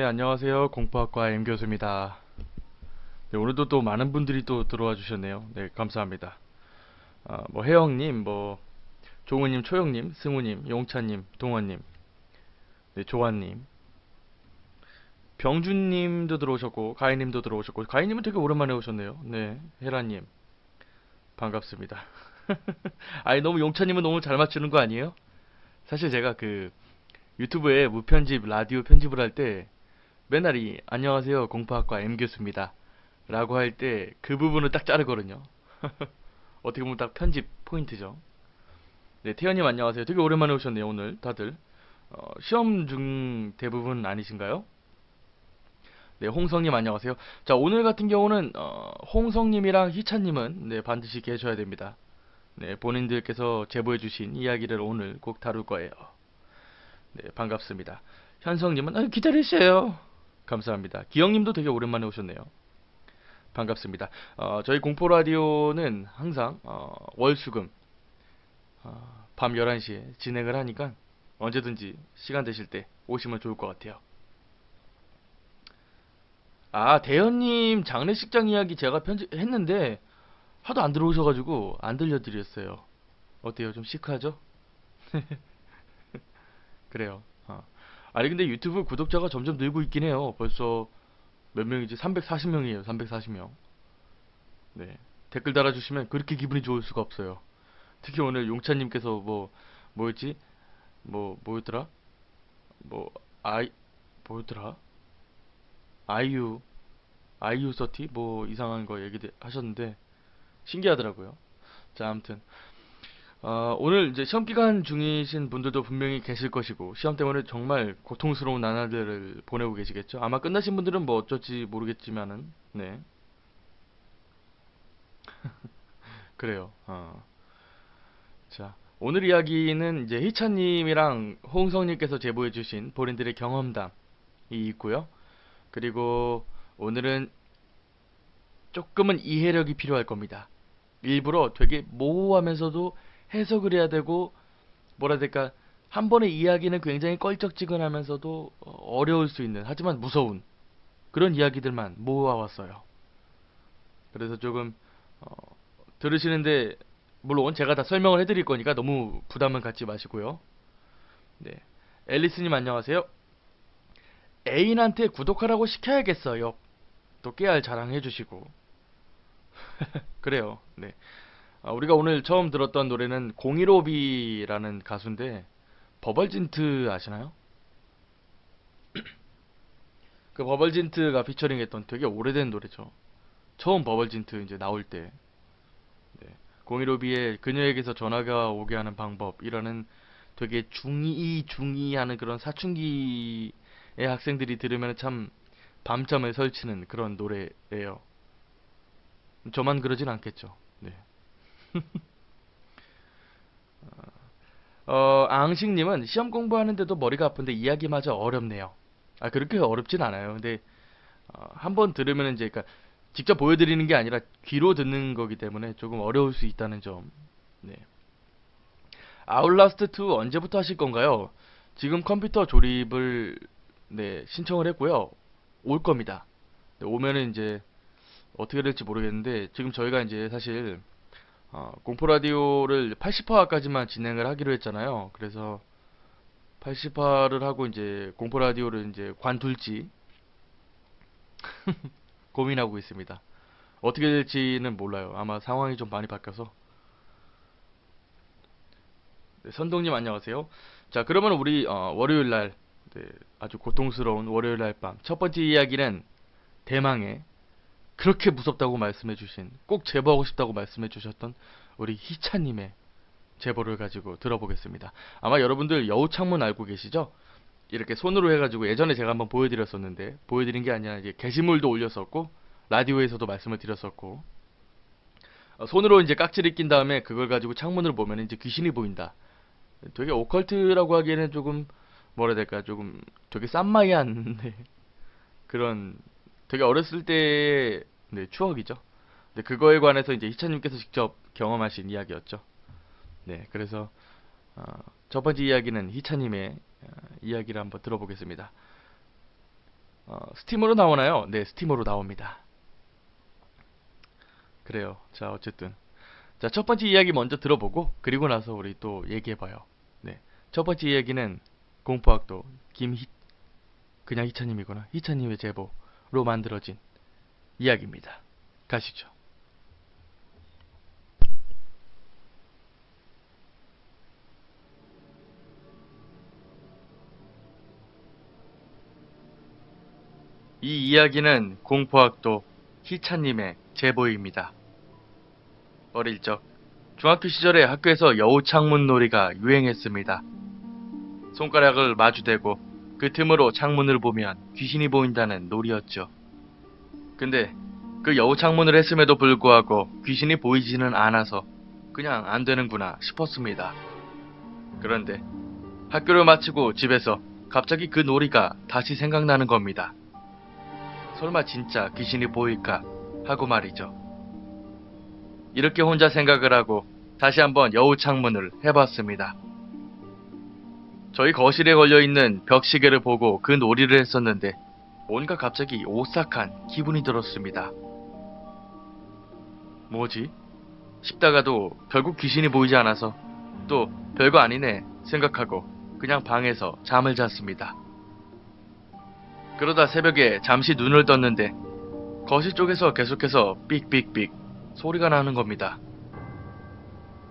안녕하세요. 공포학과 M교수입니다. 네, 오늘도 또 많은 분들이 또 들어와 주셨네요. 네, 감사합니다. 혜영님, 종우님, 초영님, 승우님, 용차님, 동원님, 네, 조아님, 병준님도 들어오셨고, 가희님도 들어오셨고, 가희님은 되게 오랜만에 오셨네요. 네, 혜라님, 반갑습니다. 아니, 너무 용차님은 너무 잘 맞추는 거 아니에요? 사실 제가 그 유튜브에 무편집, 라디오 편집을 할 때 맨날 안녕하세요. 공포학과 M교수입니다. 라고 할 때 그 부분을 딱 자르거든요. 어떻게 보면 딱 편집 포인트죠. 네, 태연님 안녕하세요. 되게 오랜만에 오셨네요, 오늘 다들. 시험 중 대부분 아니신가요? 네, 홍성님 안녕하세요. 자, 오늘 같은 경우는 홍성님이랑 희찬님은 네, 반드시 계셔야 됩니다. 네, 본인들께서 제보해주신 이야기를 오늘 꼭 다룰 거예요. 네, 반갑습니다. 현성님은 기다리세요. 감사합니다. 기영님도 되게 오랜만에 오셨네요. 반갑습니다. 저희 공포라디오는 항상 월수금 밤 11시에 진행을 하니까 언제든지 시간 되실 때 오시면 좋을 것 같아요. 대현님 장례식장 이야기 제가 편집했는데 하도 안 들어오셔가지고 안 들려드렸어요. 어때요? 좀 시크하죠? 그래요. 아니 근데 유튜브 구독자가 점점 늘고 있긴 해요. 벌써 몇 명이지? 340명이에요. 340명. 네. 댓글 달아주시면 그렇게 기분이 좋을 수가 없어요. 특히 오늘 용찬님께서 뭐였지? 뭐였더라? 뭐, 아이, 뭐였더라? 아이유, 아이유 서티? 뭐 이상한 거 얘기 하셨는데, 신기하더라고요. 자, 아무튼. 오늘 이제 시험 기간 중이신 분들도 분명히 계실 것이고, 시험 때문에 정말 고통스러운 나날들을 보내고 계시겠죠? 아마 끝나신 분들은 뭐 어쩔지 모르겠지만은, 네. 그래요. 자, 오늘 이야기는 이제 희찬님이랑 홍성님께서 제보해주신 본인들의 경험담이 있고요. 그리고 오늘은 조금은 이해력이 필요할 겁니다. 일부러 되게 모호하면서도 해석을 해야 되고, 뭐라 해야 될까, 한 번의 이야기는 굉장히 껄쩍지근하면서도 어려울 수 있는, 하지만 무서운 그런 이야기들만 모아왔어요. 그래서 조금 어, 들으시는데, 물론 제가 다 설명을 해드릴 거니까 너무 부담은 갖지 마시고요. 네. 앨리스님 안녕하세요. 애인한테 구독하라고 시켜야겠어요. 또 깨알 자랑해주시고. 그래요. 네. 우리가 오늘 처음 들었던 노래는 015B라는 가수인데, 버벌진트 아시나요? 그 버벌진트가 피처링했던 되게 오래된 노래죠. 처음 버벌진트 이제 나올 때. 네. 015B의 그녀에게서 전화가 오게 하는 방법이라는 되게 중이 하는 그런 사춘기의 학생들이 들으면 참 밤잠을 설치는 그런 노래예요. 저만 그러진 않겠죠. 네. 앙식님은 시험 공부하는데도 머리가 아픈데 이야기마저 어렵네요. 그렇게 어렵진 않아요. 근데 한번 들으면 이제 그러니까 직접 보여드리는 게 아니라 귀로 듣는 거기 때문에 조금 어려울 수 있다는 점. 네. 아웃라스트 2 언제부터 하실 건가요? 지금 컴퓨터 조립을 네, 신청을 했고요. 올 겁니다. 네, 오면은 이제 어떻게 될지 모르겠는데 지금 저희가 이제 사실 공포 라디오를 80화까지만 진행을 하기로 했잖아요. 그래서 80화를 하고 이제 공포 라디오를 이제 관둘지 고민하고 있습니다. 어떻게 될지는 몰라요. 아마 상황이 좀 많이 바뀌어서. 네, 선동님 안녕하세요. 자, 그러면 우리 월요일 날 네, 아주 고통스러운 월요일 날 밤 첫 번째 이야기는 대망의 그렇게 무섭다고 말씀해주신 꼭 제보하고 싶다고 말씀해주셨던 우리 희차님의 제보를 가지고 들어보겠습니다. 아마 여러분들 여우창문 알고 계시죠? 이렇게 손으로 해가지고 예전에 제가 한번 보여드렸었는데 보여드린 게 아니라 이제 게시물도 올렸었고 라디오에서도 말씀을 드렸었고 손으로 이제 깍지를 낀 다음에 그걸 가지고 창문을 보면 이제 귀신이 보인다. 되게 오컬트라고 하기에는 조금 뭐라 해야 될까 조금 되게 쌈마이한 네, 그런 되게 어렸을 때의 네, 추억이죠. 네, 그거에 관해서 이제 희찬님께서 직접 경험하신 이야기였죠. 네, 그래서 어, 첫 번째 이야기는 희찬님의 이야기를 한번 들어보겠습니다. 스팀으로 나오나요? 네, 스팀으로 나옵니다. 그래요. 자, 어쨌든. 자, 첫 번째 이야기 먼저 들어보고, 그리고 나서 우리 또 얘기해봐요. 네. 첫 번째 이야기는 공포학도 그냥 희찬님이구나. 희찬님의 제보로 만들어진 이야기입니다. 가시죠. 이 이야기는 공포학도 희찬님의 제보입니다. 어릴 적 중학교 시절에 학교에서 여우 창문 놀이가 유행했습니다. 손가락을 마주대고 그 틈으로 창문을 보면 귀신이 보인다는 놀이였죠. 근데 그 여우 창문을 했음에도 불구하고 귀신이 보이지는 않아서 그냥 안 되는구나 싶었습니다. 그런데 학교를 마치고 집에서 갑자기 그 놀이가 다시 생각나는 겁니다. 설마 진짜 귀신이 보일까 하고 말이죠. 이렇게 혼자 생각을 하고 다시 한번 여우 창문을 해봤습니다. 저희 거실에 걸려있는 벽시계를 보고 그 놀이를 했었는데 뭔가 갑자기 오싹한 기분이 들었습니다. 뭐지? 싶다가도 결국 귀신이 보이지 않아서 또 별거 아니네 생각하고 그냥 방에서 잠을 잤습니다. 그러다 새벽에 잠시 눈을 떴는데 거실 쪽에서 계속해서 삑삑삑 소리가 나는 겁니다.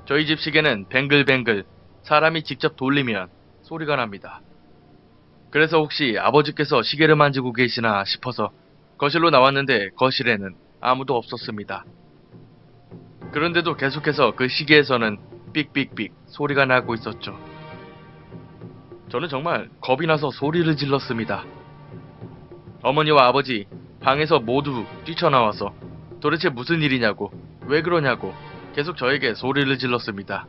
저희 집 시계는 뱅글뱅글 사람이 직접 돌리면 소리가 납니다. 그래서 혹시 아버지께서 시계를 만지고 계시나 싶어서 거실로 나왔는데 거실에는 아무도 없었습니다. 그런데도 계속해서 그 시계에서는 삑삑삑 소리가 나고 있었죠. 저는 정말 겁이 나서 소리를 질렀습니다. 어머니와 아버지 방에서 모두 뛰쳐나와서 도대체 무슨 일이냐고 왜 그러냐고 계속 저에게 소리를 질렀습니다.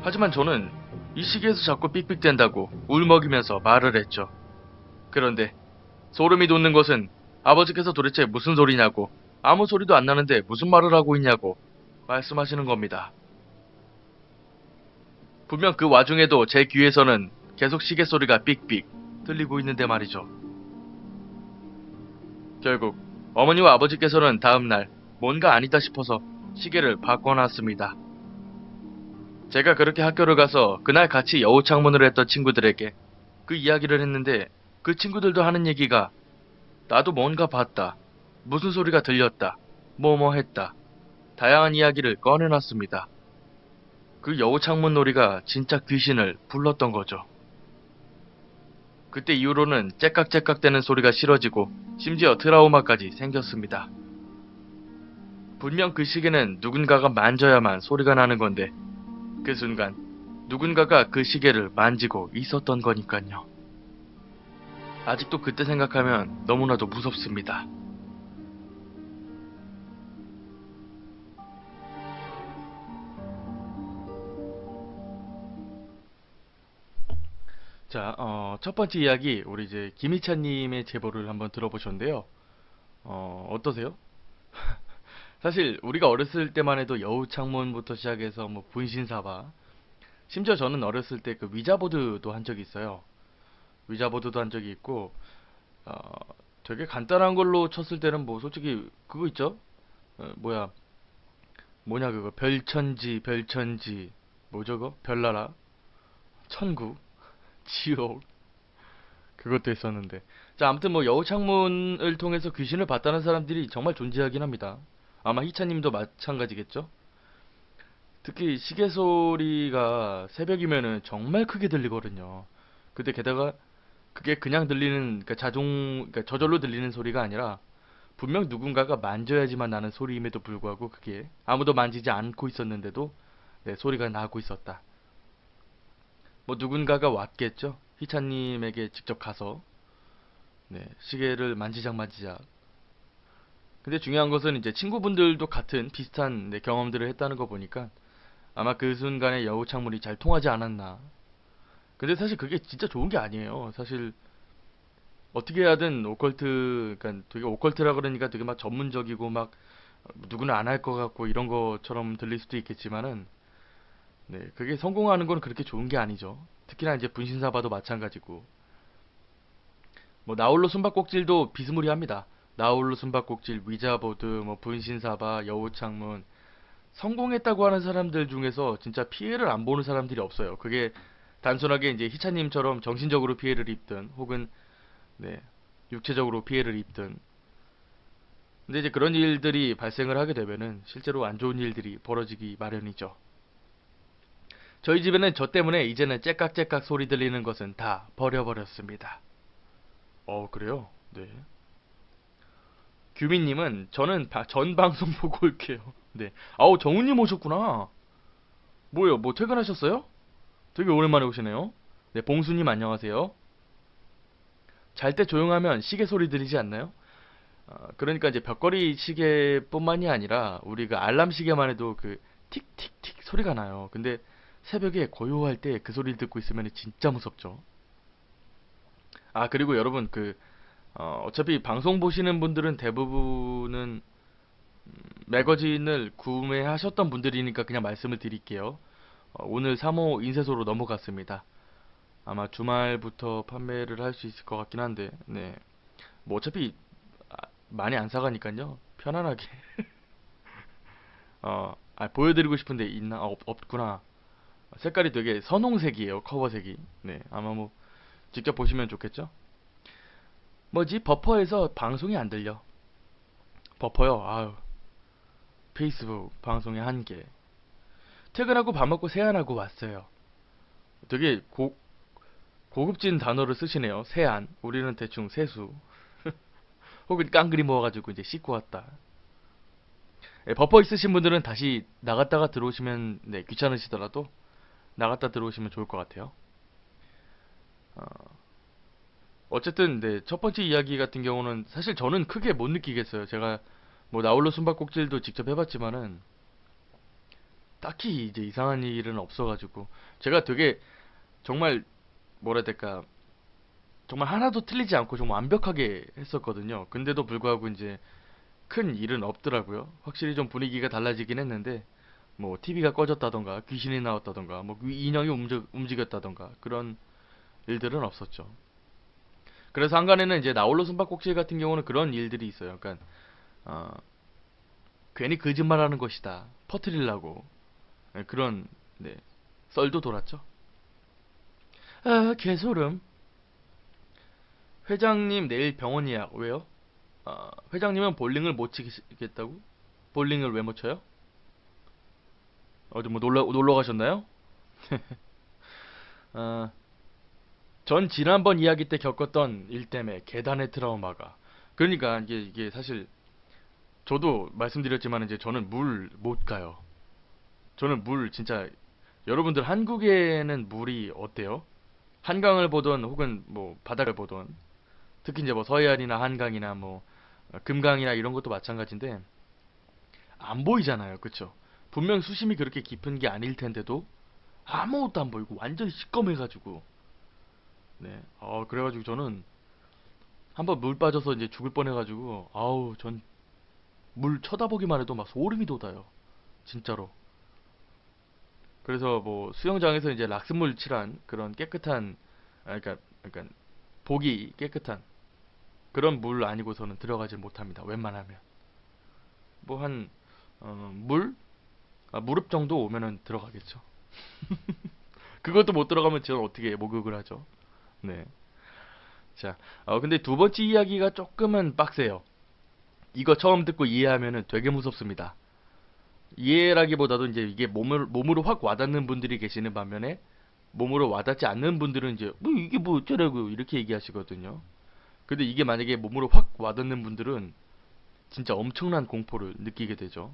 하지만 저는 이 시계에서 자꾸 삑삑댄다고 울먹이면서 말을 했죠. 그런데 소름이 돋는 것은 아버지께서 도대체 무슨 소리냐고 아무 소리도 안 나는데 무슨 말을 하고 있냐고 말씀하시는 겁니다. 분명 그 와중에도 제 귀에서는 계속 시계 소리가 삑삑 들리고 있는데 말이죠. 결국 어머니와 아버지께서는 다음날 뭔가 아니다 싶어서 시계를 바꿔놨습니다. 제가 그렇게 학교를 가서 그날 같이 여우 창문을 했던 친구들에게 그 이야기를 했는데 그 친구들도 하는 얘기가 나도 뭔가 봤다, 무슨 소리가 들렸다, 뭐뭐 했다 다양한 이야기를 꺼내놨습니다. 그 여우 창문 놀이가 진짜 귀신을 불렀던 거죠. 그때 이후로는 째깍째깍대는 소리가 싫어지고 심지어 트라우마까지 생겼습니다. 분명 그 시계는 누군가가 만져야만 소리가 나는 건데 그 순간 누군가가 그 시계를 만지고 있었던 거니까요. 아직도 그때 생각하면 너무나도 무섭습니다. 자, 첫 번째 이야기 우리 이제 김희찬님의 제보를 한번 들어보셨는데요. 어떠세요? 사실 우리가 어렸을 때만 해도 여우 창문부터 시작해서 뭐 분신사바, 심지어 저는 어렸을 때 그 위자보드도 한 적이 있어요. 위자보드도 한 적이 있고, 어, 되게 간단한 걸로 쳤을 때는 뭐 솔직히 그거 있죠? 뭐야, 뭐냐 그거 별천지 별천지 뭐 저거 별나라 천국 지옥 그것도 있었는데. 자, 아무튼 뭐 여우 창문을 통해서 귀신을 봤다는 사람들이 정말 존재하긴 합니다. 아마 희차님도 마찬가지겠죠? 특히 시계 소리가 새벽이면은 정말 크게 들리거든요. 근데 게다가 그게 그냥 들리는, 그러니까 그러니까 저절로 들리는 소리가 아니라 분명 누군가가 만져야지만 나는 소리임에도 불구하고 그게 아무도 만지지 않고 있었는데도 네, 소리가 나고 있었다. 뭐 누군가가 왔겠죠? 희찬님에게 직접 가서 네, 시계를 만지작 만지작. 근데 중요한 것은 이제 친구분들도 같은 비슷한 네, 경험들을 했다는 거 보니까 아마 그 순간에 여우 창문이 잘 통하지 않았나. 근데 사실 그게 진짜 좋은 게 아니에요. 사실 어떻게 하든 오컬트, 그러니까 되게 오컬트라 그러니까 되게 막 전문적이고 막 누구는 안 할 것 같고 이런 것처럼 들릴 수도 있겠지만은 네, 그게 성공하는 건 그렇게 좋은 게 아니죠. 특히나 이제 분신사바도 마찬가지고. 뭐 나홀로 숨바꼭질도 비스무리합니다. 나홀로 숨바꼭질, 위자보드, 뭐 분신사바, 여우창문 성공했다고 하는 사람들 중에서 진짜 피해를 안 보는 사람들이 없어요. 그게 단순하게 이제 희차님처럼 정신적으로 피해를 입든 혹은 네, 육체적으로 피해를 입든. 근데 이제 그런 일들이 발생을 하게 되면은 실제로 안 좋은 일들이 벌어지기 마련이죠. 저희 집에는 저 때문에 이제는 째깍째깍 소리 들리는 것은 다 버려버렸습니다. 그래요? 네. 규민님은 저는 전 방송 보고 올게요. 네. 아우, 정우님 오셨구나. 뭐예요? 뭐 퇴근하셨어요? 되게 오랜만에 오시네요. 네, 봉수님 안녕하세요. 잘 때 조용하면 시계 소리 들리지 않나요? 그러니까 이제 벽걸이 시계뿐만이 아니라 우리 그 알람 시계만 해도 그 틱틱틱 소리가 나요. 근데 새벽에 고요할 때 그 소리를 듣고 있으면 진짜 무섭죠. 아, 그리고 여러분 어차피 방송 보시는 분들은 대부분은 매거진을 구매하셨던 분들이니까 그냥 말씀을 드릴게요. 오늘 3호 인쇄소로 넘어갔습니다. 아마 주말부터 판매를 할 수 있을 것 같긴 한데, 네. 뭐 어차피 많이 안 사가니까요. 편안하게. 보여드리고 싶은데 있나? 없구나. 색깔이 되게 선홍색이에요. 커버색이. 네, 아마 뭐 직접 보시면 좋겠죠? 뭐지? 버퍼에서 방송이 안 들려. 버퍼요? 아유. 페이스북 방송의 한계. 퇴근하고 밥 먹고 세안하고 왔어요. 되게 고급진 단어를 쓰시네요. 세안. 우리는 대충 세수. 혹은 깡그리 모아가지고 이제 씻고 왔다. 예, 버퍼 있으신 분들은 다시 나갔다가 들어오시면, 네, 귀찮으시더라도 나갔다 들어오시면 좋을 것 같아요. 어, 어쨌든, 네, 첫 번째 이야기 같은 경우는 사실 저는 크게 못 느끼겠어요. 제가 뭐 나홀로 숨바꼭질도 직접 해봤지만은 딱히 이제 이상한 일은 없어가지고 제가 되게 정말 뭐라 해야 될까, 정말 하나도 틀리지 않고 정말 완벽하게 했었거든요. 근데도 불구하고 이제 큰 일은 없더라고요. 확실히 좀 분위기가 달라지긴 했는데 뭐 TV가 꺼졌다던가 귀신이 나왔다던가 뭐 인형이 움직였다던가 그런 일들은 없었죠. 그래서 한간에는 이제 나홀로 숨바꼭질 같은 경우는 그런 일들이 있어요. 그러니까 어, 괜히 거짓말하는 것이다 퍼뜨리려고, 네, 그런, 네, 썰도 돌았죠. 아, 개소름. 회장님 내일 병원 예약. 왜요? 회장님은 볼링을 못 치겠다고? 볼링을 왜 못 쳐요? 어디 뭐 놀러 가셨나요? 어, 전 지난번 이야기 때 겪었던 일 때문에 계단의 트라우마가. 그러니까 이게 사실 저도 말씀드렸지만 이제 저는 물 못 가요. 저는 물 진짜, 여러분들 한국에는 물이 어때요? 한강을 보던 혹은 뭐 바다를 보던, 특히 이제 뭐 서해안이나 한강이나 뭐 금강이나 이런 것도 마찬가지인데 안 보이잖아요. 그쵸? 분명 수심이 그렇게 깊은 게 아닐 텐데도 아무것도 안 보이고 완전히 시꺼매가지고, 네. 그래가지고 저는 한번 물 빠져서 이제 죽을 뻔해가지고, 아우, 전 물 쳐다보기만 해도 막 소름이 돋아요. 진짜로. 그래서 뭐 수영장에서 이제 락스물 칠한 그런 깨끗한, 그러니까 보기 깨끗한 그런 물 아니고서는 들어가질 못합니다. 웬만하면. 뭐 한, 무릎 정도 오면은 들어가겠죠. 그것도 못 들어가면 저는 어떻게 목욕을 하죠? 네. 자, 근데 두 번째 이야기가 조금은 빡세요. 이거 처음 듣고 이해하면은 되게 무섭습니다. 이해라기보다도 이제 이게 몸으로 확 와닿는 분들이 계시는 반면에 몸으로 와닿지 않는 분들은 이제 뭐 이게 뭐 어쩌라고 이렇게 얘기하시거든요. 근데 이게 만약에 몸으로 확 와닿는 분들은 진짜 엄청난 공포를 느끼게 되죠.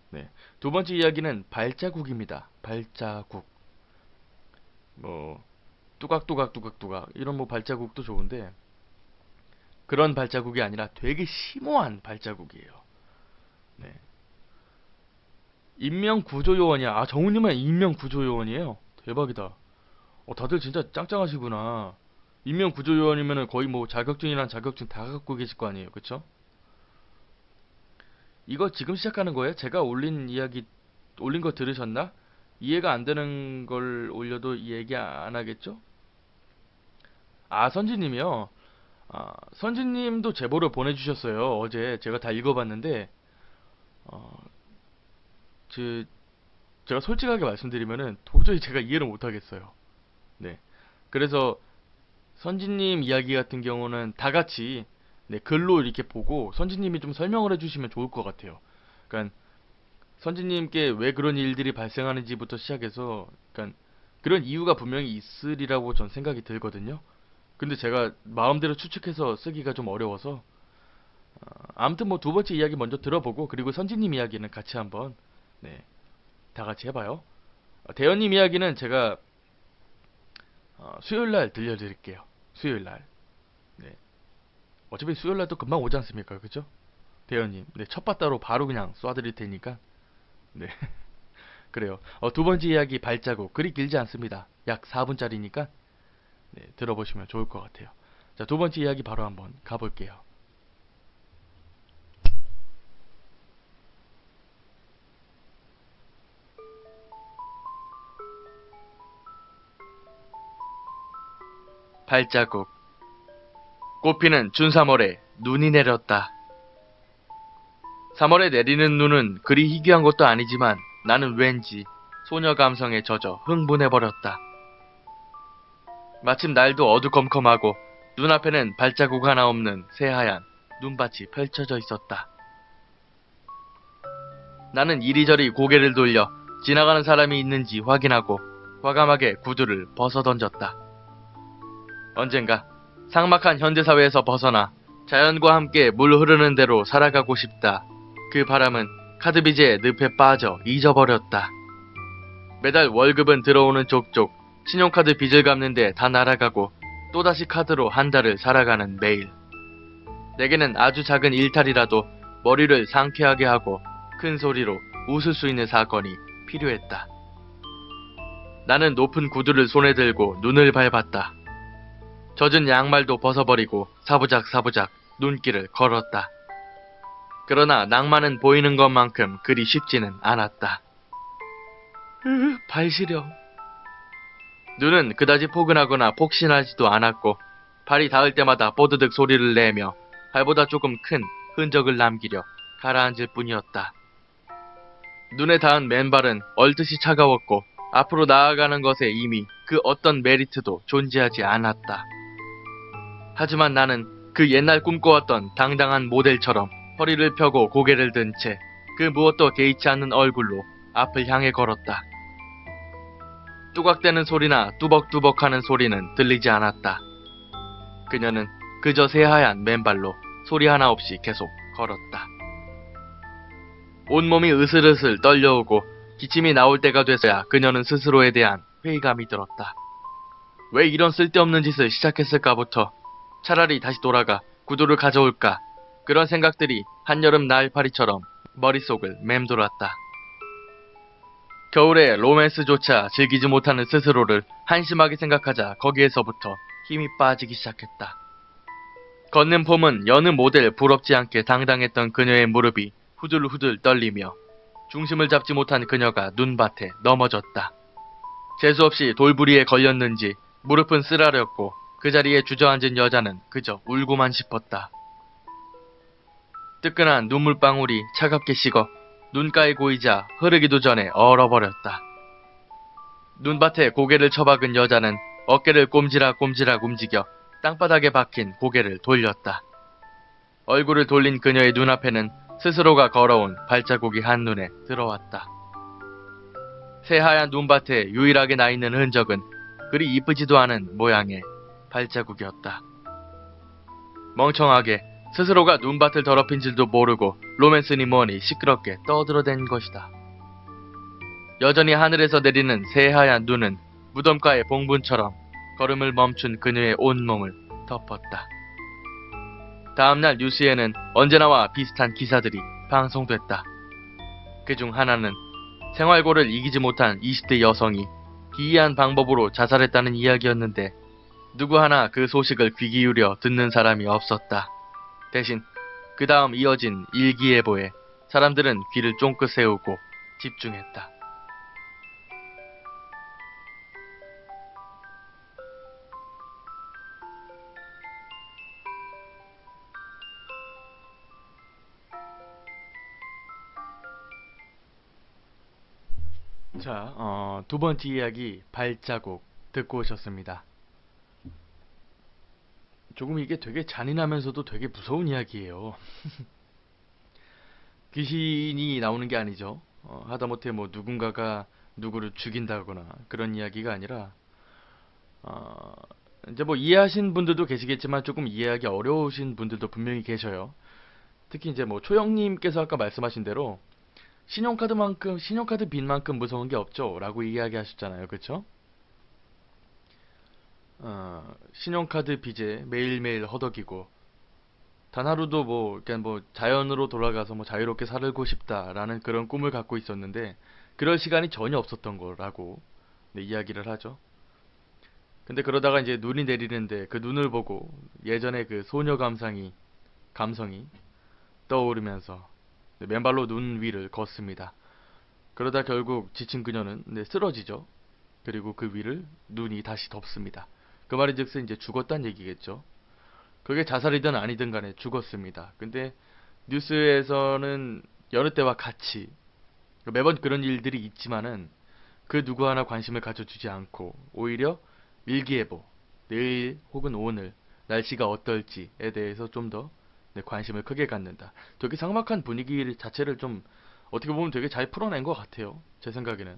네. 두 번째 이야기는 발자국입니다. 발자국. 뭐 뚜각뚜각뚜각뚜각 이런 뭐 발자국도 좋은데 그런 발자국이 아니라 되게 심오한 발자국이에요. 네. 인명구조요원이야. 아, 정우님은 인명구조요원이에요. 대박이다. 다들 진짜 짱짱하시구나. 인명구조요원이면은 거의 뭐 자격증이랑 자격증 다 갖고 계실 거 아니에요. 그쵸? 이거 지금 시작하는 거예요? 제가 올린 거 들으셨나? 이해가 안 되는 걸 올려도 얘기 안 하겠죠? 아, 선지님이요? 선진님도 제보를 보내주셨어요. 어제 제가 다 읽어봤는데, 어, 제, 제가 솔직하게 말씀드리면은 도저히 제가 이해를 못하겠어요. 네. 그래서 선진님 이야기 같은 경우는 다 같이 네, 글로 이렇게 보고 선진님이 좀 설명을 해주시면 좋을 것 같아요. 그러니까 선진님께 왜 그런 일들이 발생하는지부터 시작해서, 그러니까 그런 이유가 분명히 있으리라고 전 생각이 들거든요. 근데 제가 마음대로 추측해서 쓰기가 좀 어려워서, 아무튼 뭐 두 번째 이야기 먼저 들어보고 그리고 선진님 이야기는 같이 한번 네, 다 같이 해봐요. 대현님 이야기는 제가 수요일 날 들려드릴게요. 수요일 날. 네. 어차피 수요일 날도 금방 오지 않습니까, 그죠? 대현님. 네, 첫 바따로 바로 그냥 쏴드릴 테니까. 네. 그래요. 두 번째 이야기 발자국. 그리 길지 않습니다. 약 4분짜리니까 네, 들어보시면 좋을 것 같아요. 자, 두 번째 이야기 바로 한번 가볼게요. 발자국. 꽃피는 준 3월에 눈이 내렸다. 3월에 내리는 눈은 그리 희귀한 것도 아니지만 나는 왠지 소녀 감성에 젖어 흥분해버렸다. 마침 날도 어두컴컴하고 눈앞에는 발자국 하나 없는 새하얀 눈밭이 펼쳐져 있었다. 나는 이리저리 고개를 돌려 지나가는 사람이 있는지 확인하고 과감하게 구두를 벗어던졌다. 언젠가 삭막한 현대사회에서 벗어나 자연과 함께 물 흐르는 대로 살아가고 싶다. 그 바람은 카드빚의 늪에 빠져 잊어버렸다. 매달 월급은 들어오는 족족 신용카드 빚을 갚는데 다 날아가고 또다시 카드로 한 달을 살아가는 매일. 내게는 아주 작은 일탈이라도 머리를 상쾌하게 하고 큰 소리로 웃을 수 있는 사건이 필요했다. 나는 높은 구두를 손에 들고 눈을 밟았다. 젖은 양말도 벗어버리고 사부작 눈길을 걸었다. 그러나 낭만은 보이는 것만큼 그리 쉽지는 않았다. 발 시려. 눈은 그다지 포근하거나 폭신하지도 않았고 발이 닿을 때마다 뽀드득 소리를 내며 발보다 조금 큰 흔적을 남기려 가라앉을 뿐이었다. 눈에 닿은 맨발은 얼듯이 차가웠고 앞으로 나아가는 것에 이미 그 어떤 메리트도 존재하지 않았다. 하지만 나는 그 옛날 꿈꿔왔던 당당한 모델처럼 허리를 펴고 고개를 든 채 그 무엇도 개의치 않는 얼굴로 앞을 향해 걸었다. 뚜각대는 소리나 뚜벅뚜벅하는 소리는 들리지 않았다. 그녀는 그저 새하얀 맨발로 소리 하나 없이 계속 걸었다. 온몸이 으슬으슬 떨려오고 기침이 나올 때가 돼서야 그녀는 스스로에 대한 회의감이 들었다. 왜 이런 쓸데없는 짓을 시작했을까부터 차라리 다시 돌아가 구두를 가져올까, 그런 생각들이 한여름 날파리처럼 머릿속을 맴돌았다. 겨울에 로맨스조차 즐기지 못하는 스스로를 한심하게 생각하자 거기에서부터 힘이 빠지기 시작했다. 걷는 폼은 여느 모델 부럽지 않게 당당했던 그녀의 무릎이 후들후들 떨리며 중심을 잡지 못한 그녀가 눈밭에 넘어졌다. 재수없이 돌부리에 걸렸는지 무릎은 쓰라렸고 그 자리에 주저앉은 여자는 그저 울고만 싶었다. 뜨끈한 눈물방울이 차갑게 식어 눈가에 고이자 흐르기도 전에 얼어버렸다. 눈밭에 고개를 처박은 여자는 어깨를 꼼지락꼼지락 움직여 땅바닥에 박힌 고개를 돌렸다. 얼굴을 돌린 그녀의 눈앞에는 스스로가 걸어온 발자국이 한눈에 들어왔다. 새하얀 눈밭에 유일하게 나있는 흔적은 그리 이쁘지도 않은 모양의 발자국이었다. 멍청하게 스스로가 눈밭을 더럽힌 줄도 모르고 로맨스니 뭐니 시끄럽게 떠들어댄 것이다. 여전히 하늘에서 내리는 새하얀 눈은 무덤가의 봉분처럼 걸음을 멈춘 그녀의 온몸을 덮었다. 다음날 뉴스에는 언제나와 비슷한 기사들이 방송됐다. 그중 하나는 생활고를 이기지 못한 20대 여성이 기이한 방법으로 자살했다는 이야기였는데 누구 하나 그 소식을 귀 기울여 듣는 사람이 없었다. 대신 그 다음 이어진 일기예보에 사람들은 귀를 쫑긋 세우고 집중했다. 자, 두 번째 이야기 발자국 듣고 오셨습니다. 조금 이게 되게 잔인하면서도 되게 무서운 이야기예요. 귀신이 나오는 게 아니죠. 하다못해 뭐 누군가가 누구를 죽인다거나 그런 이야기가 아니라 어, 이제 뭐 이해하신 분들도 계시겠지만 조금 이해하기 어려우신 분들도 분명히 계셔요. 특히 이제 뭐 초영님께서 아까 말씀하신 대로 신용카드 빚만큼 무서운 게 없죠 라고 이야기하셨잖아요. 그쵸? 신용카드 빚에 매일매일 허덕이고 단 하루도 뭐 그냥 뭐 자연으로 돌아가서 뭐 자유롭게 살고 싶다라는 그런 꿈을 갖고 있었는데 그럴 시간이 전혀 없었던 거라고 네, 이야기를 하죠. 근데 그러다가 이제 눈이 내리는데 그 눈을 보고 예전에 그 소녀 감성이 떠오르면서 네, 맨발로 눈 위를 걷습니다. 그러다 결국 지친 그녀는 네, 쓰러지죠. 그리고 그 위를 눈이 다시 덮습니다. 그 말인즉슨 이제 죽었단 얘기겠죠. 그게 자살이든 아니든 간에 죽었습니다. 근데 뉴스에서는 여느 때와 같이 매번 그런 일들이 있지만은 그 누구 하나 관심을 가져주지 않고 오히려 일기예보, 내일 혹은 오늘 날씨가 어떨지에 대해서 좀 더 관심을 크게 갖는다. 되게 삭막한 분위기 자체를 좀 어떻게 보면 되게 잘 풀어낸 것 같아요. 제 생각에는.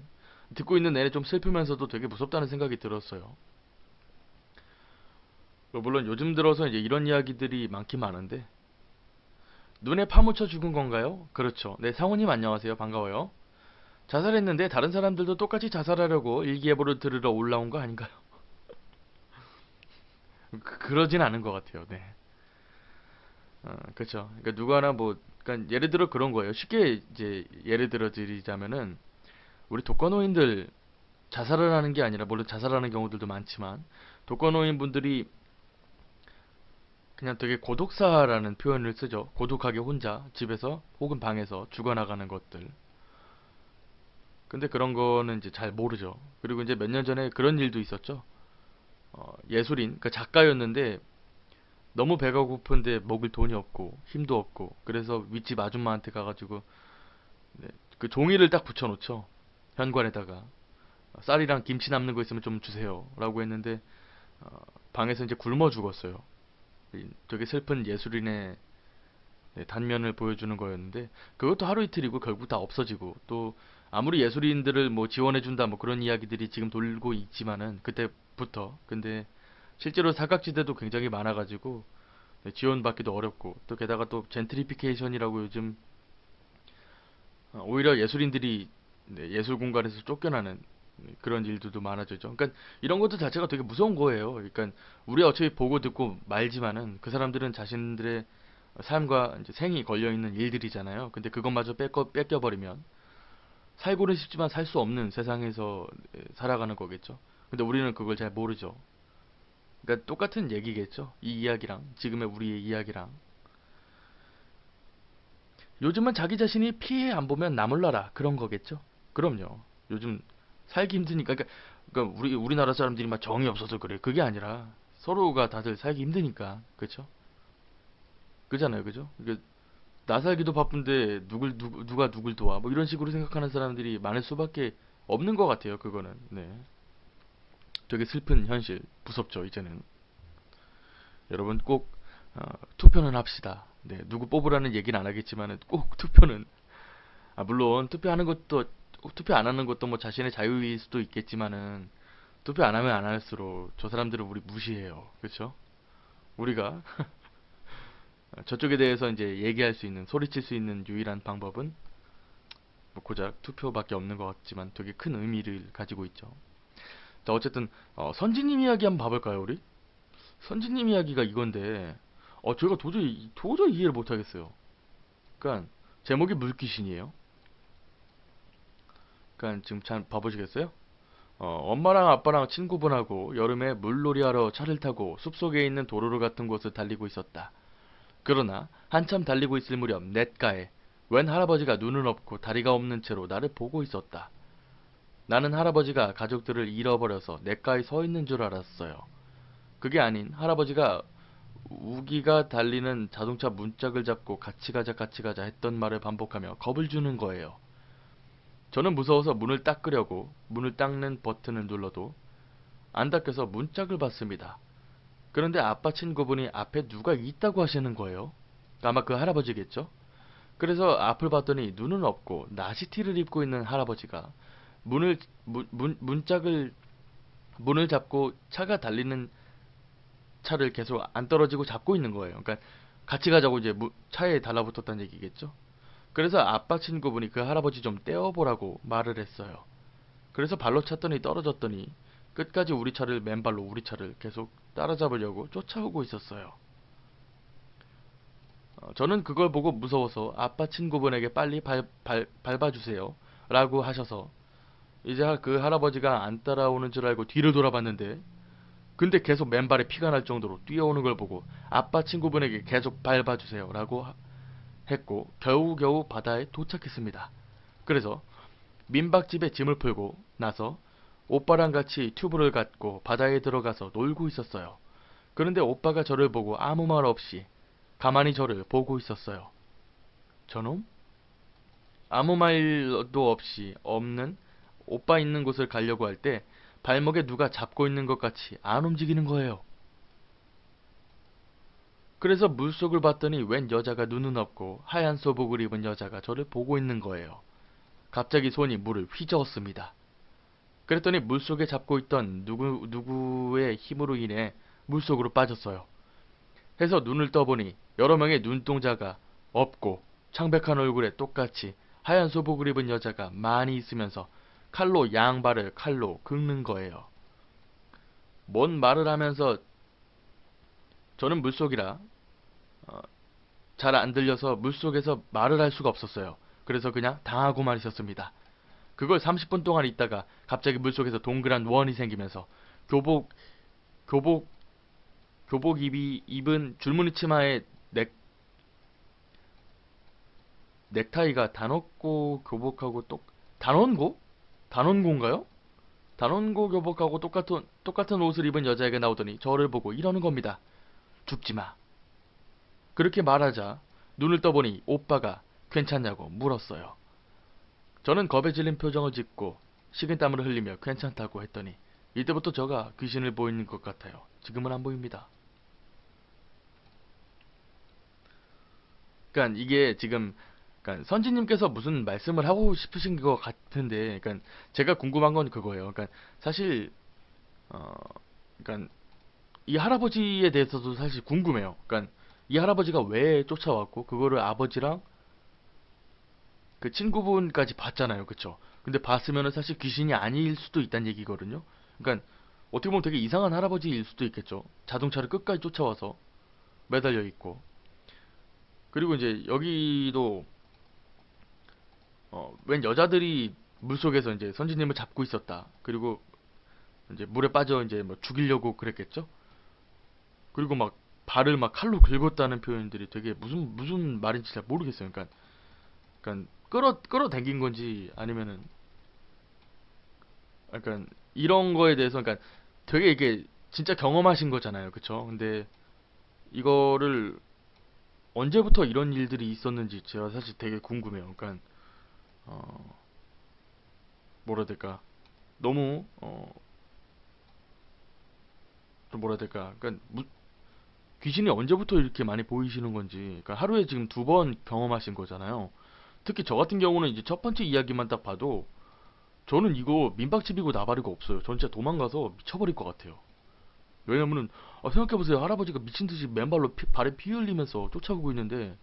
듣고 있는 내내 좀 슬프면서도 되게 무섭다는 생각이 들었어요. 물론 요즘 들어서 이제 이런 이야기들이 많긴 많은데 눈에 파묻혀 죽은 건가요? 그렇죠. 네, 상우님 안녕하세요. 반가워요. 자살했는데 다른 사람들도 똑같이 자살하려고 일기예보를 들으러 올라온 거 아닌가요? 그러진 않은 것 같아요. 네. 그렇죠. 그러니까 누구 하나 뭐, 그러니까 예를 들어 그런 거예요. 쉽게 이제 예를 들어 드리자면은 우리 독거노인들 자살을 하는 게 아니라 물론 자살하는 경우들도 많지만 독거노인 분들이 그냥 되게 고독사라는 표현을 쓰죠. 고독하게 혼자 집에서 혹은 방에서 죽어나가는 것들. 근데 그런 거는 이제 잘 모르죠. 그리고 이제 몇 년 전에 그런 일도 있었죠. 예술인, 그 작가였는데 너무 배가 고픈데 먹을 돈이 없고 힘도 없고 그래서 윗집 아줌마한테 가가지고 네, 그 종이를 딱 붙여놓죠. 현관에다가 쌀이랑 김치 남는 거 있으면 좀 주세요 라고 했는데 어, 방에서 이제 굶어 죽었어요. 되게 슬픈 예술인의 네, 단면을 보여주는 거였는데 그것도 하루 이틀이고 결국 다 없어지고 또 아무리 예술인들을 뭐 지원해준다 뭐 그런 이야기들이 지금 돌고 있지만은 그때부터 근데 실제로 사각지대도 굉장히 많아가지고 네, 지원받기도 어렵고 또 게다가 또 젠트리피케이션이라고 요즘 오히려 예술인들이 네, 예술 공간에서 쫓겨나는 네, 그런 일들도 많아졌죠. 그러니까 이런 것도 자체가 되게 무서운 거예요. 그러니까 우리 어차피 보고 듣고 말지만은 그 사람들은 자신들의 삶과 이제 생이 걸려 있는 일들이잖아요. 근데 그것마저 뺏겨버리면 살고는 싶지만 살 수 없는 세상에서 살아가는 거겠죠. 근데 우리는 그걸 잘 모르죠. 그러니까 똑같은 얘기겠죠. 이 이야기랑 지금의 우리의 이야기랑 요즘은 자기 자신이 피해 안 보면 나 몰라라 그런 거겠죠. 그럼요. 요즘 살기 힘드니까 그러니까 우리나라 사람들이 막 정이 없어서 그래. 그게 아니라 서로가 다들 살기 힘드니까 그렇죠. 그잖아요, 그죠? 나 살기도 바쁜데 누가 누굴 도와 뭐 이런 식으로 생각하는 사람들이 많을 수밖에 없는 것 같아요. 그거는 네. 되게 슬픈 현실 무섭죠 이제는. 여러분 꼭 투표는 합시다. 네, 누구 뽑으라는 얘기는 안 하겠지만은 꼭 투표는 물론 투표 안 하는 것도 뭐 자신의 자유일 수도 있겠지만은 투표 안 하면 안 할수록 저 사람들은 우리 무시해요. 그렇죠? 우리가 저쪽에 대해서 이제 얘기할 수 있는 소리칠 수 있는 유일한 방법은 뭐 고작 투표밖에 없는 것 같지만 되게 큰 의미를 가지고 있죠. 자 어쨌든 선진님 이야기 한번 봐볼까요 우리? 선진님 이야기가 이건데 저희가 도저히 이해를 못하겠어요. 그러니까 제목이 물귀신이에요. 그러니까 지금 잘 봐보시겠어요? 엄마랑 아빠랑 친구분하고 여름에 물놀이하러 차를 타고 숲속에 있는 도로로 같은 곳을 달리고 있었다. 그러나 한참 달리고 있을 무렵 냇가에 웬 할아버지가 눈은 없고 다리가 없는 채로 나를 보고 있었다. 나는 할아버지가 가족들을 잃어버려서 냇가에 서 있는 줄 알았어요. 그게 아닌 할아버지가 우기가 달리는 자동차 문짝을 잡고 같이 가자 같이 가자 했던 말을 반복하며 겁을 주는 거예요. 저는 무서워서 문을 닦으려고 문을 닦는 버튼을 눌러도 안 닦여서 문짝을 봤습니다. 그런데 아빠 친구분이 앞에 누가 있다고 하시는 거예요. 아마 그 할아버지겠죠? 그래서 앞을 봤더니 눈은 없고 나시티를 입고 있는 할아버지가 문짝을 문을 잡고 차가 달리는 차를 계속 안 떨어지고 잡고 있는 거예요. 그러니까 같이 가자고 이제 차에 달라붙었다는 얘기겠죠. 그래서 아빠 친구분이 그 할아버지 좀 떼어보라고 말을 했어요. 그래서 발로 찼더니 떨어졌더니 끝까지 우리 차를 맨발로 우리 차를 계속 따라잡으려고 쫓아오고 있었어요. 저는 그걸 보고 무서워서 아빠 친구분에게 빨리 밟아주세요 라고 하셔서 이제 그 할아버지가 안 따라오는 줄 알고 뒤를 돌아봤는데 근데 계속 맨발에 피가 날 정도로 뛰어오는 걸 보고 아빠 친구분에게 계속 밟아주세요 라고 했고 겨우겨우 바다에 도착했습니다. 그래서 민박집에 짐을 풀고 나서 오빠랑 같이 튜브를 갖고 바다에 들어가서 놀고 있었어요. 그런데 오빠가 저를 보고 아무 말 없이 가만히 저를 보고 있었어요. 저놈? 아무 말도 없이 없는 오빠 있는 곳을 가려고 할 때 발목에 누가 잡고 있는 것 같이 안 움직이는 거예요. 그래서 물속을 봤더니 웬 여자가 눈은 없고 하얀 소복을 입은 여자가 저를 보고 있는 거예요. 갑자기 손이 물을 휘저었습니다. 그랬더니 물속에 잡고 있던 누구의 힘으로 인해 물속으로 빠졌어요. 해서 눈을 떠보니 여러 명의 눈동자가 없고 창백한 얼굴에 똑같이 하얀 소복을 입은 여자가 많이 있으면서 칼로 양발을 칼로 긁는 거예요. 뭔 말을 하면서 저는 물속이라 잘 안 들려서 물속에서 말을 할 수가 없었어요. 그래서 그냥 당하고만 있었습니다. 그걸 30분 동안 있다가 갑자기 물속에서 동그란 원이 생기면서 교복 교복 교복 입은 줄무늬 치마에 넥타이가 단원고 교복하고 단원고? 단원고인가요? 단원고 교복하고 똑같은 옷을 입은 여자애가 나오더니 저를 보고 이러는 겁니다. 죽지 마. 그렇게 말하자 눈을 떠보니 오빠가 괜찮냐고 물었어요. 저는 겁에 질린 표정을 짓고 식은땀을 흘리며 괜찮다고 했더니 이때부터 저가 귀신을 보이는 것 같아요. 지금은 안 보입니다. 그러니까 이게 지금 그러니까 선지님께서 무슨 말씀을 하고 싶으신 것 같은데, 그러니까 제가 궁금한 건 그거예요. 그러니까 사실 어, 그러니까 이 할아버지에 대해서도 사실 궁금해요. 그러니까 이 할아버지가 왜 쫓아왔고 그거를 아버지랑 그 친구분까지 봤잖아요, 그쵸? 근데 봤으면은 사실 귀신이 아닐 수도 있다는 얘기거든요. 그러니까 어떻게 보면 되게 이상한 할아버지일 수도 있겠죠. 자동차를 끝까지 쫓아와서 매달려 있고. 그리고 이제 여기도 웬 여자들이 물속에서 이제 선지님을 잡고 있었다. 그리고 이제 물에 빠져 이제 뭐 죽이려고 그랬겠죠. 그리고 막 발을 막 칼로 긁었다는 표현들이 되게 무슨 말인지 잘 모르겠어요. 그러니까 끌어당긴 건지 아니면은 약간 이런 거에 대해서 그러니까 되게 이게 진짜 경험하신 거잖아요, 그쵸? 근데 이거를 언제부터 이런 일들이 있었는지 제가 사실 되게 궁금해요. 그러니까 어, 뭐라 해야 될까? 너무 좀 뭐라 해야 될까? 그러니까 귀신이 언제부터 이렇게 많이 보이시는 건지, 그러니까 하루에 지금 2번 경험하신 거잖아요. 특히 저 같은 경우는 이제 첫 번째 이야기만 딱 봐도 저는 이거 민박집이고 나발이고 없어요. 전 진짜 도망가서 미쳐버릴 것 같아요. 왜냐면은 생각해보세요. 할아버지가 미친듯이 맨발로 발에 피 흘리면서 쫓아오고 있는데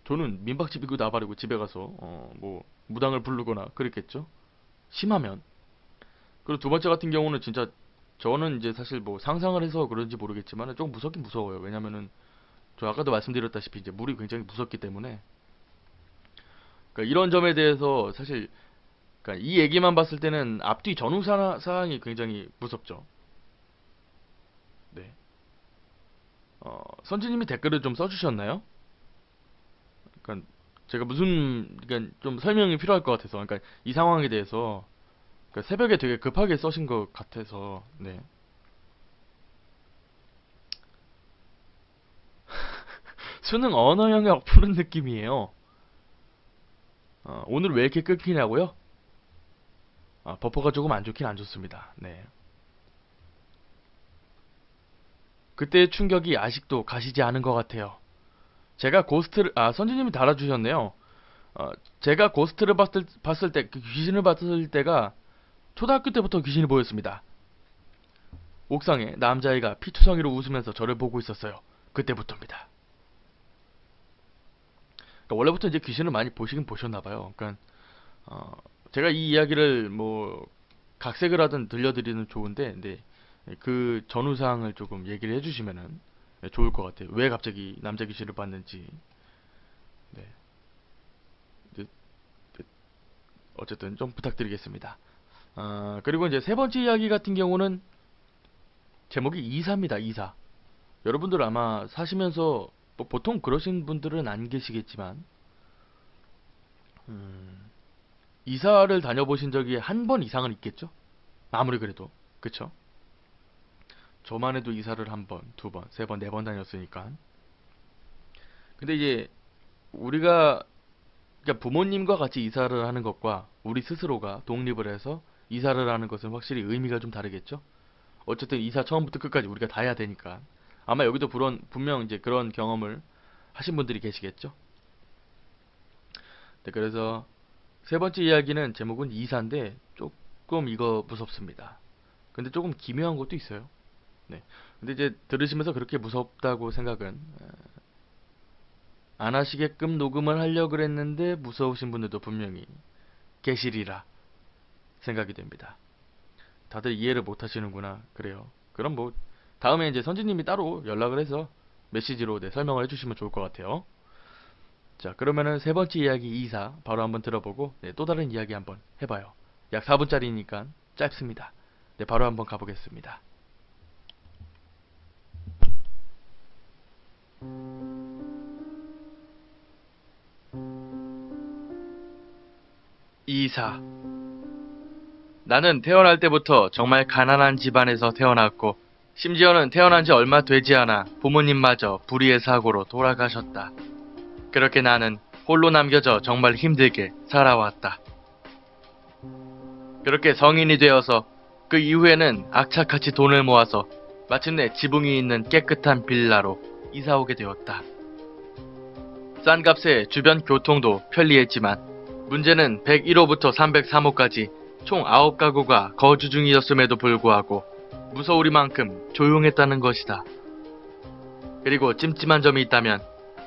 저는 민박집이고 나발이고 집에 가서 뭐 무당을 부르거나 그랬겠죠. 심하면. 그리고 두 번째 같은 경우는 진짜 저는 이제 사실 뭐 상상을 해서 그런지 모르겠지만 좀 무섭긴 무서워요. 왜냐면은 저 아까도 말씀드렸다시피 이제 물이 굉장히 무섭기 때문에 그러니까 이런 점에 대해서 사실 그러니까 이 얘기만 봤을 때는 앞뒤 전후 상황이 굉장히 무섭죠. 네. 선지님이 댓글을 좀 써주셨나요? 그러니까 제가 그러니까 좀 설명이 필요할 것 같아서 그러니까 이 상황에 대해서 그러니까 새벽에 되게 급하게 써신 것 같아서 네. 수능 언어 영역 푸는 느낌이에요. 오늘 왜 이렇게 끊기냐고요? 버퍼가 조금 안 좋긴 안 좋습니다. 네. 그때의 충격이 아직도 가시지 않은 것 같아요. 제가 고스트를, 선지님이 달아주셨네요. 제가 고스트를 봤을 때, 그 귀신을 봤을 때가 초등학교 때부터 귀신이 보였습니다. 옥상에 남자아이가 피투성이로 웃으면서 저를 보고 있었어요. 그때부터입니다. 그러니까 원래부터 이제 귀신을 많이 보시긴 보셨나봐요. 그러니까 제가 이 이야기를 뭐 각색을 하든 들려드리는 좋은데, 근데 그 전후사항을 조금 얘기를 해주시면은 좋을 것 같아요. 왜 갑자기 남자 귀신을 봤는지. 네. 어쨌든 좀 부탁드리겠습니다. 그리고 이제 세 번째 이야기 같은 경우는 제목이 이사입니다. 이사. 여러분들 아마 사시면서 뭐 보통 그러신 분들은 안 계시겠지만 이사를 다녀보신 적이 한 번 이상은 있겠죠? 아무리 그래도. 그쵸? 저만 해도 이사를 한 번, 두 번, 세 번, 네 번 다녔으니까. 근데 이제 우리가 그러니까 부모님과 같이 이사를 하는 것과 우리 스스로가 독립을 해서 이사를 하는 것은 확실히 의미가 좀 다르겠죠? 어쨌든 이사 처음부터 끝까지 우리가 다 해야 되니까. 아마 여기도 분명 이제 그런 경험을 하신 분들이 계시겠죠? 네, 그래서 세 번째 이야기는 제목은 이사인데 조금 이거 무섭습니다. 근데 조금 기묘한 것도 있어요. 네. 근데 이제 들으시면서 그렇게 무섭다고 생각은 안 하시게끔 녹음을 하려고 그랬는데 무서우신 분들도 분명히 계시리라 생각이 됩니다. 다들 이해를 못 하시는구나. 그래요. 그럼 뭐 다음에 이제 선지님이 따로 연락을 해서 메시지로 설명을 해주시면 좋을 것 같아요. 자, 그러면은 세 번째 이야기 이사 바로 한번 들어보고 또 다른 이야기 한번 해봐요. 약 4분짜리니까 짧습니다. 네, 바로 한번 가보겠습니다. 이사. 나는 태어날 때부터 정말 가난한 집안에서 태어났고 심지어는 태어난 지 얼마 되지 않아 부모님마저 불의의 사고로 돌아가셨다. 그렇게 나는 홀로 남겨져 정말 힘들게 살아왔다. 그렇게 성인이 되어서 그 이후에는 악착같이 돈을 모아서 마침내 지붕이 있는 깨끗한 빌라로 이사오게 되었다. 싼 값에 주변 교통도 편리했지만 문제는 101호부터 303호까지 총 9가구가 거주 중이었음에도 불구하고 무서우리만큼 조용했다는 것이다. 그리고 찜찜한 점이 있다면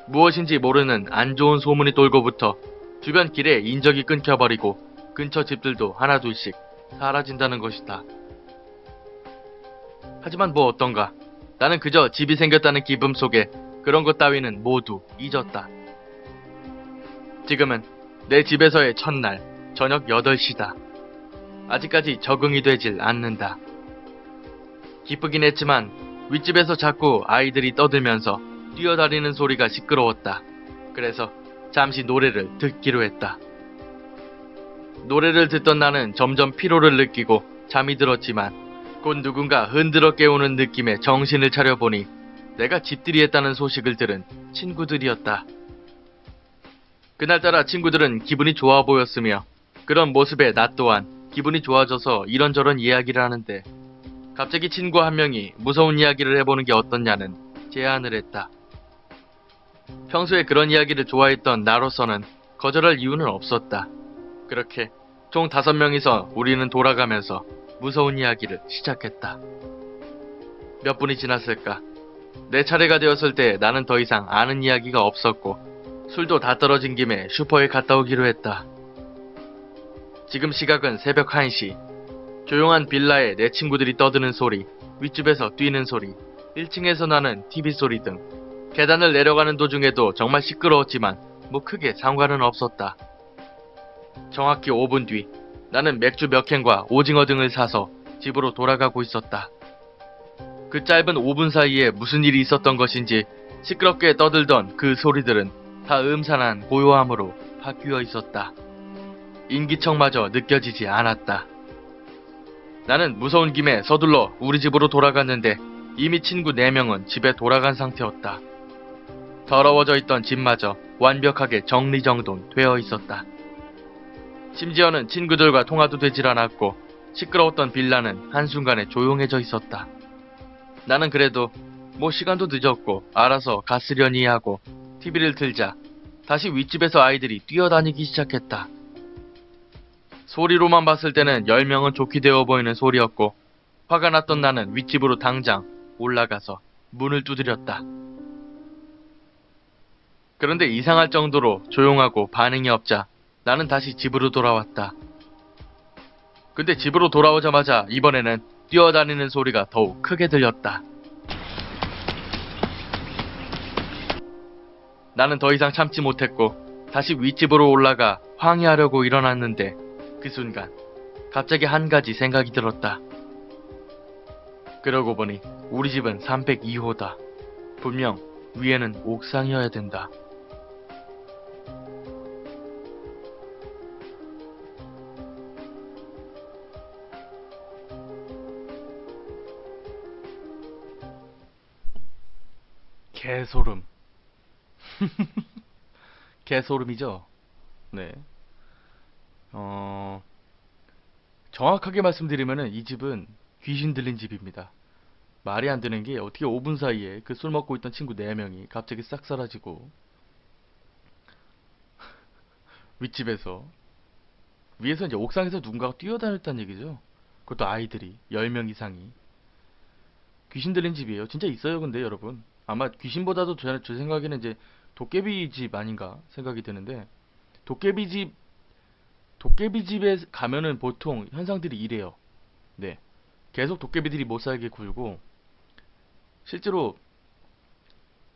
무엇인지 모르는 안 좋은 소문이 돌고부터 주변 길에 인적이 끊겨버리고 근처 집들도 하나둘씩 사라진다는 것이다. 하지만 뭐 어떤가. 나는 그저 집이 생겼다는 기쁨 속에 그런 것 따위는 모두 잊었다. 지금은 내 집에서의 첫날 저녁 8시다. 아직까지 적응이 되질 않는다. 기쁘긴 했지만 윗집에서 자꾸 아이들이 떠들면서 뛰어다니는 소리가 시끄러웠다. 그래서 잠시 노래를 듣기로 했다. 노래를 듣던 나는 점점 피로를 느끼고 잠이 들었지만 곧 누군가 흔들어 깨우는 느낌에 정신을 차려보니 내가 집들이 했다는 소식을 들은 친구들이었다. 그날따라 친구들은 기분이 좋아 보였으며 그런 모습에 나 또한 기분이 좋아져서 이런저런 이야기를 하는데 갑자기 친구 한 명이 무서운 이야기를 해보는 게 어떻냐는 제안을 했다. 평소에 그런 이야기를 좋아했던 나로서는 거절할 이유는 없었다. 그렇게 총 5명이서 우리는 돌아가면서 무서운 이야기를 시작했다. 몇 분이 지났을까? 내 차례가 되었을 때 나는 더 이상 아는 이야기가 없었고 술도 다 떨어진 김에 슈퍼에 갔다 오기로 했다. 지금 시각은 새벽 1시. 조용한 빌라에 내 친구들이 떠드는 소리, 윗집에서 뛰는 소리, 1층에서 나는 TV 소리 등 계단을 내려가는 도중에도 정말 시끄러웠지만 뭐 크게 상관은 없었다. 정확히 5분 뒤 나는 맥주 몇 캔과 오징어 등을 사서 집으로 돌아가고 있었다. 그 짧은 5분 사이에 무슨 일이 있었던 것인지 시끄럽게 떠들던 그 소리들은 다 음산한 고요함으로 바뀌어 있었다. 인기척마저 느껴지지 않았다. 나는 무서운 김에 서둘러 우리 집으로 돌아갔는데 이미 친구 4명은 집에 돌아간 상태였다. 더러워져 있던 집마저 완벽하게 정리정돈 되어 있었다. 심지어는 친구들과 통화도 되질 않았고 시끄러웠던 빌라는 한순간에 조용해져 있었다. 나는 그래도 뭐 시간도 늦었고 알아서 갔으려니 하고 TV를 틀자 다시 윗집에서 아이들이 뛰어다니기 시작했다. 소리로만 봤을 때는 10명은 좋게 되어 보이는 소리였고 화가 났던 나는 윗집으로 당장 올라가서 문을 두드렸다. 그런데 이상할 정도로 조용하고 반응이 없자 나는 다시 집으로 돌아왔다. 근데 집으로 돌아오자마자 이번에는 뛰어다니는 소리가 더욱 크게 들렸다. 나는 더 이상 참지 못했고 다시 윗집으로 올라가 항의하려고 일어났는데 그 순간 갑자기 한 가지 생각이 들었다. 그러고 보니 우리 집은 302호다. 분명 위에는 옥상이어야 된다. 개소름. 개소름이죠? 네. 어, 정확하게 말씀드리면은 이 집은 귀신 들린 집입니다. 말이 안 되는 게 어떻게 5분 사이에 그 술 먹고 있던 친구 4명이 갑자기 싹 사라지고 윗집에서 위에서 이제 옥상에서 누군가가 뛰어다녔다는 얘기죠. 그것도 아이들이 10명 이상이. 귀신 들린 집이에요. 진짜 있어요. 근데 여러분 아마 귀신보다도 제 생각에는 이제 도깨비 집 아닌가 생각이 드는데 도깨비 집에 가면은 보통 현상들이 이래요. 네, 계속 도깨비들이 못 살게 굴고 실제로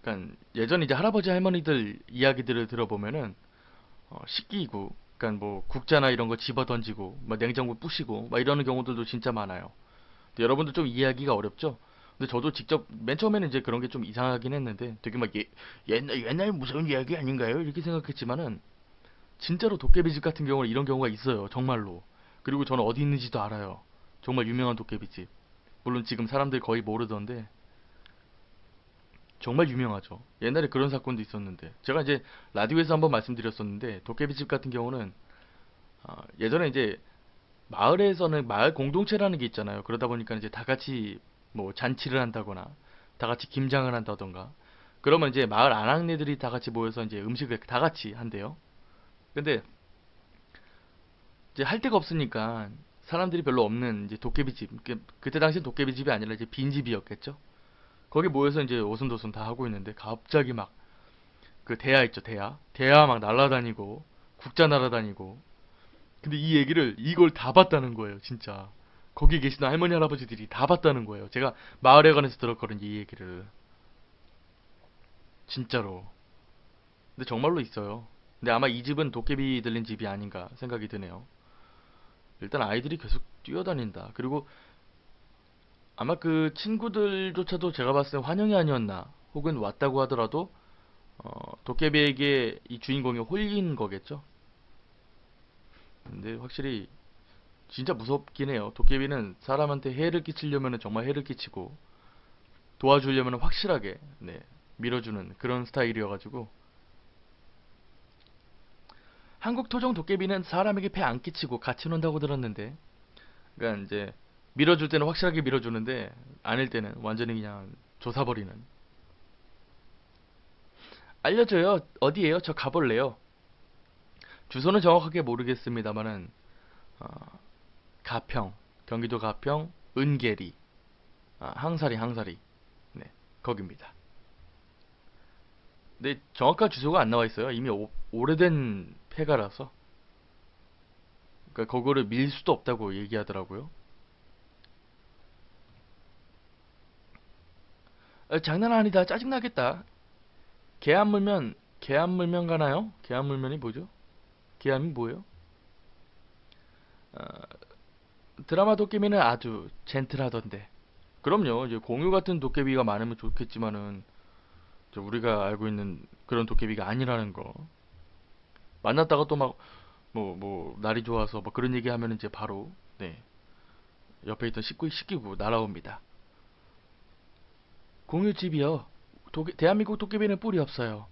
그러니까 예전 이제 할아버지 할머니들 이야기들을 들어보면은 식기구 그러니까 뭐 국자나 이런 거 집어 던지고 막 냉장고 부시고 막 이러는 경우들도 진짜 많아요. 근데 여러분들 좀 이해하기가 어렵죠? 근데 저도 직접 맨 처음에는 이제 그런 게 좀 이상하긴 했는데 되게 막 옛날 무서운 이야기 아닌가요? 이렇게 생각했지만은 진짜로 도깨비집 같은 경우는 이런 경우가 있어요. 정말로. 그리고 저는 어디 있는지도 알아요. 정말 유명한 도깨비집. 물론 지금 사람들 거의 모르던데 정말 유명하죠. 옛날에 그런 사건도 있었는데 제가 이제 라디오에서 한번 말씀드렸었는데 도깨비집 같은 경우는 예전에 이제 마을에서는 마을 공동체라는 게 있잖아요. 그러다 보니까 이제 다 같이 뭐 잔치를 한다거나 다 같이 김장을 한다던가 그러면 이제 마을 아낙네들이 다 같이 모여서 이제 음식을 다 같이 한대요. 근데 이제 할 데가 없으니까 사람들이 별로 없는 이제 도깨비집 그때 당시엔 도깨비집이 아니라 이제 빈집이었겠죠. 거기 모여서 이제 오순도순 다 하고 있는데 갑자기 막 그 대야 있죠. 대야 막 날아다니고 국자 날아다니고 근데 이 얘기를 이걸 다 봤다는 거예요. 진짜 거기 계시는 할머니 할아버지들이 다 봤다는 거예요. 제가 마을에 관해서 들었거든요. 이 얘기를 진짜로. 근데 정말로 있어요. 근데 아마 이 집은 도깨비 들린 집이 아닌가 생각이 드네요. 일단 아이들이 계속 뛰어다닌다. 그리고 아마 그 친구들조차도 제가 봤을 때 환영이 아니었나 혹은 왔다고 하더라도 도깨비에게 이 주인공이 홀린 거겠죠. 근데 확실히 진짜 무섭긴 해요. 도깨비는 사람한테 해를 끼치려면 정말 해를 끼치고 도와주려면 확실하게 네, 밀어주는 그런 스타일이어가지고 한국 토종 도깨비는 사람에게 폐 안 끼치고 같이 논다고 들었는데 그러니까 이제 밀어줄 때는 확실하게 밀어주는데 아닐 때는 완전히 그냥 조사버리는. 알려줘요. 어디에요? 저 가볼래요. 주소는 정확하게 모르겠습니다만은 어, 가평, 경기도 가평, 은계리, 항사리, 네, 거기입니다. 근데 정확한 주소가 안 나와 있어요. 이미 오래된 폐가라서. 그러니까 그거를 밀 수도 없다고 얘기하더라고요. 장난 아니다. 짜증나겠다. 개안 물면 가나요? 개안 물면이 뭐죠? 개안이 뭐예요? 어, 드라마 도깨비는 아주 젠틀하던데. 그럼요. 이제 공유 같은 도깨비가 많으면 좋겠지만은 우리가 알고 있는 그런 도깨비가 아니라는 거. 만났다가 또 막 뭐 날이 좋아서 뭐 그런 얘기 하면 이제 바로 네 옆에 있던 식기구 날아옵니다. 공유집이요. 대한민국 도깨비는 뿔이 없어요.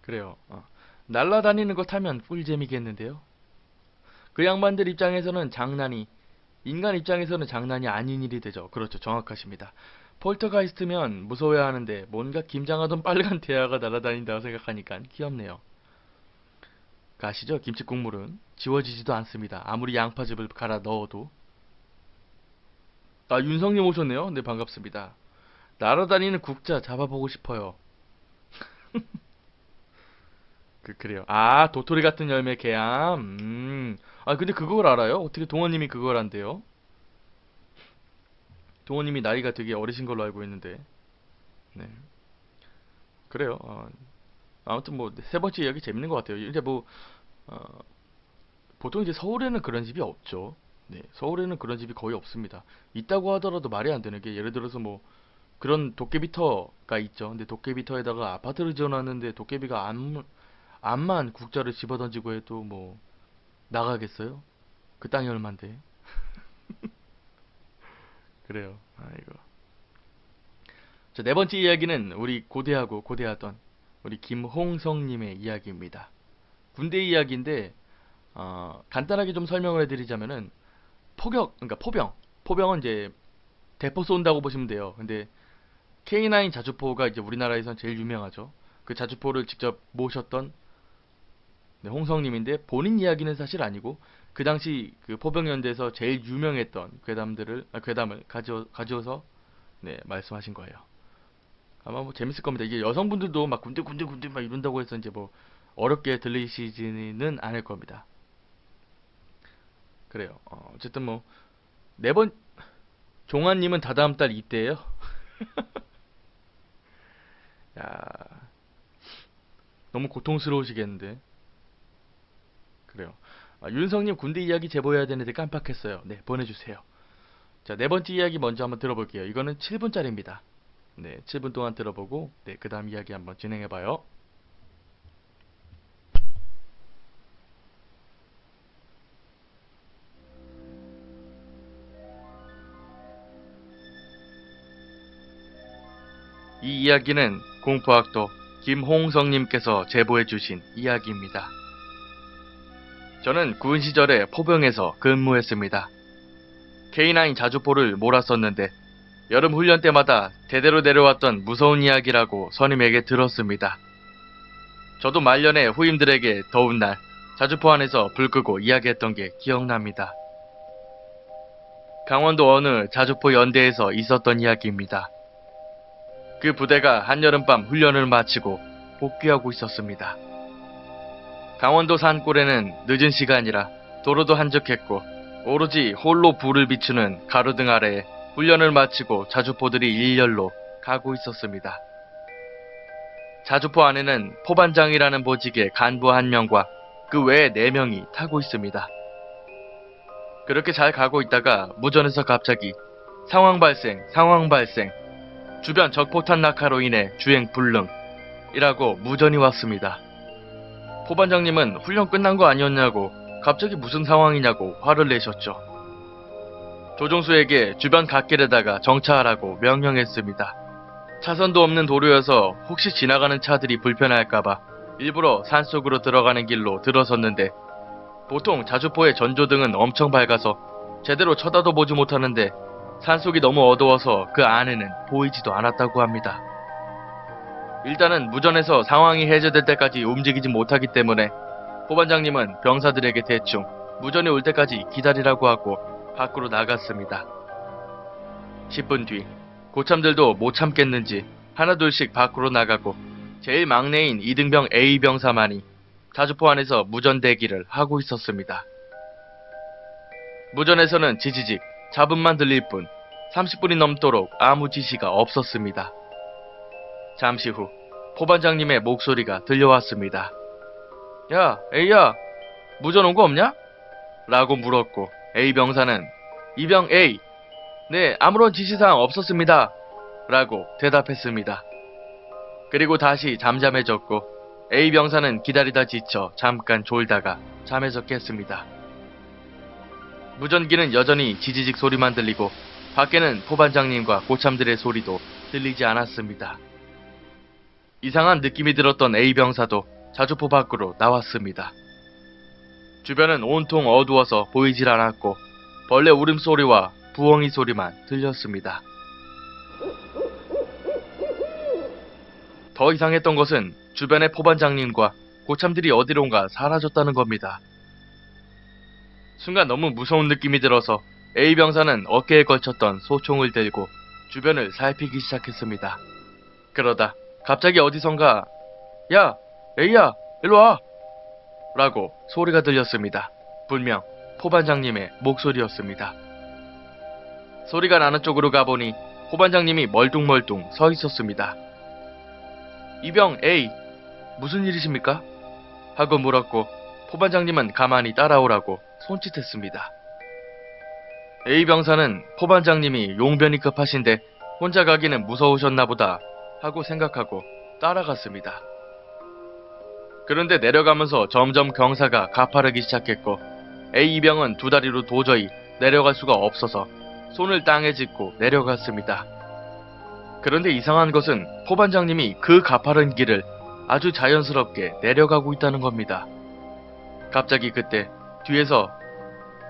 그래요. 날라다니는 거 타면 꿀잼이겠는데요. 그 양반들 입장에서는 장난이, 인간 입장에서는 장난이 아닌 일이 되죠. 그렇죠. 정확하십니다. 폴터가이스트면 무서워야 하는데 뭔가 김장하던 빨간 대야가 날아다닌다고 생각하니까 귀엽네요. 그 아시죠? 김치 국물은 지워지지도 않습니다. 아무리 양파즙을 갈아 넣어도. 아, 윤성님 오셨네요. 네, 반갑습니다. 날아다니는 국자 잡아보고 싶어요. 그래요. 아, 도토리 같은 열매 개암. 아, 근데 그걸 알아요? 어떻게 동원님이 그걸 안돼요? 동원님이 나이가 되게 어리신 걸로 알고 있는데. 네. 그래요. 아무튼 뭐 세 번째 이야기 재밌는 것 같아요. 이제 뭐 어, 보통 이제 서울에는 그런 집이 없죠. 네, 서울에는 그런 집이 거의 없습니다. 있다고 하더라도 말이 안 되는 게, 예를 들어서 뭐 그런 도깨비터가 있죠. 근데 도깨비터에다가 아파트를 지어놨는데 도깨비가 암만 국자를 집어던지고 해도 뭐 나가겠어요? 그 땅이 얼만데. 그래요. 아이고. 자, 네 번째 이야기는 우리 고대하고 고대하던 우리 김홍성님의 이야기입니다. 군대 이야기인데 간단하게 좀 설명을 해드리자면은 그러니까 포병은 이제 대포 쏜다고 보시면 돼요. 근데 K9 자주포가 이제 우리나라에선 제일 유명하죠. 그 자주포를 직접 모셨던, 네, 홍성님인데, 본인 이야기는 사실 아니고 그 당시 그 포병연대에서 제일 유명했던 괴담을 가져서 네, 말씀하신 거예요. 아마 뭐 재밌을 겁니다. 이게 여성분들도 막 군대 막 이런다고 해서 이제 뭐 어렵게 들리시지는 않을 겁니다. 그래요. 어쨌든 뭐 네 번 종아님은 다다음 달 입대예요. 야, 너무 고통스러우시겠는데. 그래요. 윤성님 군대 이야기 제보해야 되는데 깜빡했어요. 네, 보내주세요. 자, 네 번째 이야기 먼저 한번 들어볼게요. 이거는 7분짜리입니다. 네, 7분 동안 들어보고, 네, 그 다음 이야기 한번 진행해봐요. 이 이야기는 공포학도 김홍성님께서 제보해주신 이야기입니다. 저는 군 시절에 포병에서 근무했습니다. K9 자주포를 몰았었는데 여름 훈련 때마다 대대로 내려왔던 무서운 이야기라고 선임에게 들었습니다. 저도 말년에 후임들에게 더운 날 자주포 안에서 불 끄고 이야기했던 게 기억납니다. 강원도 어느 자주포 연대에서 있었던 이야기입니다. 그 부대가 한여름밤 훈련을 마치고 복귀하고 있었습니다. 강원도 산골에는 늦은 시간이라 도로도 한적했고 오로지 홀로 불을 비추는 가로등 아래에 훈련을 마치고 자주포들이 일렬로 가고 있었습니다. 자주포 안에는 포반장이라는 보직의 간부 1명과 그 외에 4명이 타고 있습니다. 그렇게 잘 가고 있다가 무전에서 갑자기 상황 발생, 주변 적포탄 낙하로 인해 주행 불능이라고 무전이 왔습니다. 포반장님은 훈련 끝난 거 아니었냐고, 갑자기 무슨 상황이냐고 화를 내셨죠. 조종수에게 주변 갓길에다가 정차하라고 명령했습니다. 차선도 없는 도로여서 혹시 지나가는 차들이 불편할까봐 일부러 산속으로 들어가는 길로 들어섰는데, 보통 자주포의 전조등은 엄청 밝아서 제대로 쳐다도 보지 못하는데 산속이 너무 어두워서 그 안에는 보이지도 않았다고 합니다. 일단은 무전에서 상황이 해제될 때까지 움직이지 못하기 때문에 포반장님은 병사들에게 대충 무전이 올 때까지 기다리라고 하고 밖으로 나갔습니다. 10분 뒤 고참들도 못 참겠는지 하나둘씩 밖으로 나가고 제일 막내인 이등병 A병사만이 자주포 안에서 무전 대기를 하고 있었습니다. 무전에서는 지지직 잡음만 들릴 뿐 30분이 넘도록 아무 지시가 없었습니다. 잠시 후 포반장님의 목소리가 들려왔습니다. 야, A야, 무전 온 거 없냐? 라고 물었고 A병사는 이병 A, 네, 아무런 지시사항 없었습니다. 라고 대답했습니다. 그리고 다시 잠잠해졌고 A병사는 기다리다 지쳐 잠깐 졸다가 잠에서 깼습니다. 무전기는 여전히 지지직 소리만 들리고 밖에는 포반장님과 고참들의 소리도 들리지 않았습니다. 이상한 느낌이 들었던 A병사도 자주포 밖으로 나왔습니다. 주변은 온통 어두워서 보이질 않았고 벌레 울음소리와 부엉이 소리만 들렸습니다. 더 이상했던 것은 주변의 포반장님과 고참들이 어디론가 사라졌다는 겁니다. 순간 너무 무서운 느낌이 들어서 A병사는 어깨에 걸쳤던 소총을 들고 주변을 살피기 시작했습니다. 그러다 갑자기 어디선가 야! A야! 일로와! 라고 소리가 들렸습니다. 분명 포반장님의 목소리였습니다. 소리가 나는 쪽으로 가보니 포반장님이 멀뚱멀뚱 서 있었습니다. 이병 A, 무슨 일이십니까? 하고 물었고 포반장님은 가만히 따라오라고 손짓했습니다. A병사는 포반장님이 용변이 급하신데 혼자 가기는 무서우셨나 보다 하고 생각하고 따라갔습니다. 그런데 내려가면서 점점 경사가 가파르기 시작했고 A병은 두 다리로 도저히 내려갈 수가 없어서 손을 땅에 짚고 내려갔습니다. 그런데 이상한 것은 포반장님이 그 가파른 길을 아주 자연스럽게 내려가고 있다는 겁니다. 갑자기 그때 뒤에서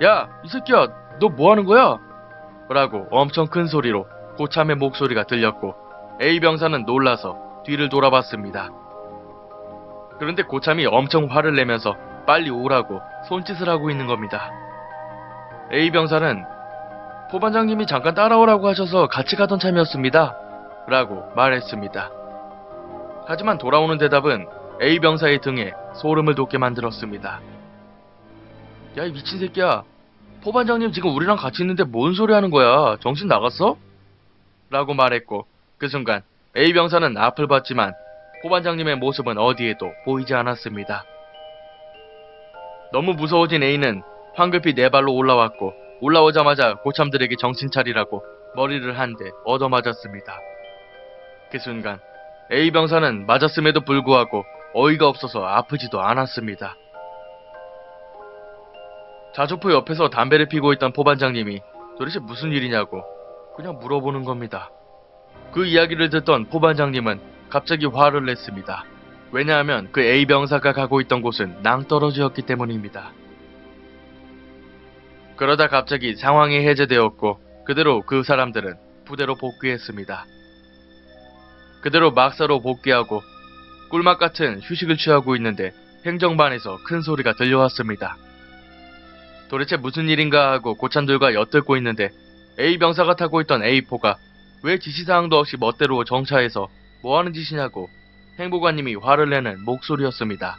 야! 이 새끼야! 너 뭐하는 거야? 라고 엄청 큰 소리로 고참의 목소리가 들렸고 A병사는 놀라서 뒤를 돌아봤습니다. 그런데 고참이 엄청 화를 내면서 빨리 오라고 손짓을 하고 있는 겁니다. A병사는 포반장님이 잠깐 따라오라고 하셔서 같이 가던 참이었습니다. 라고 말했습니다. 하지만 돌아오는 대답은 A병사의 등에 소름을 돋게 만들었습니다. 야, 이 미친 새끼야. 포반장님 지금 우리랑 같이 있는데 뭔 소리 하는 거야? 정신 나갔어? 라고 말했고 그 순간 A병사는 앞을 봤지만 포반장님의 모습은 어디에도 보이지 않았습니다. 너무 무서워진 A는 황급히 네 발로 올라왔고 올라오자마자 고참들에게 정신 차리라고 머리를 한 대 얻어맞았습니다. 그 순간 A병사는 맞았음에도 불구하고 어이가 없어서 아프지도 않았습니다. 자주포 옆에서 담배를 피고 있던 포반장님이 도대체 무슨 일이냐고 그냥 물어보는 겁니다. 그 이야기를 듣던 포반장님은 갑자기 화를 냈습니다. 왜냐하면 그 A병사가 가고 있던 곳은 낭떠러지였기 때문입니다. 그러다 갑자기 상황이 해제되었고 그대로 그 사람들은 부대로 복귀했습니다. 그대로 막사로 복귀하고 꿀맛 같은 휴식을 취하고 있는데 행정반에서 큰 소리가 들려왔습니다. 도대체 무슨 일인가 하고 고참들과 엿듣고 있는데 A병사가 타고 있던 A4가 왜 지시사항도 없이 멋대로 정차해서 뭐하는 짓이냐고 행보관님이 화를 내는 목소리였습니다.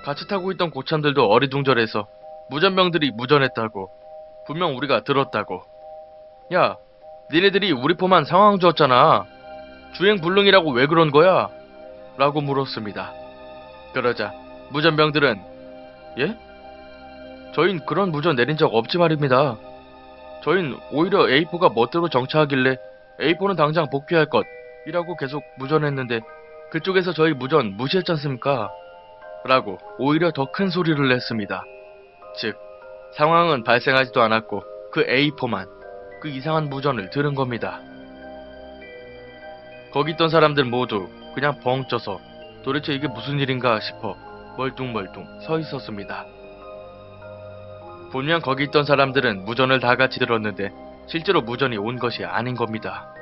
같이 타고 있던 고참들도 어리둥절해서 무전병들이 무전했다고 분명 우리가 들었다고 야, 니네들이 우리 포만 상황 주었잖아. 주행불능이라고 왜 그런 거야? 라고 물었습니다. 그러자 무전병들은 예? 저흰 그런 무전 내린 적 없지 말입니다. 저흰 오히려 A4가 멋대로 정차하길래 A4는 당장 복귀할 것 이라고 계속 무전했는데 그쪽에서 저희 무전 무시했지 않습니까? 라고 오히려 더 큰 소리를 냈습니다. 즉 상황은 발생하지도 않았고 그 A4만 그 이상한 무전을 들은 겁니다. 거기 있던 사람들 모두 그냥 벙 쪄서 도대체 이게 무슨 일인가 싶어 멀뚱멀뚱 서 있었습니다. 분명 거기 있던 사람들은 무전을 다 같이 들었는데 실제로 무전이 온 것이 아닌 겁니다.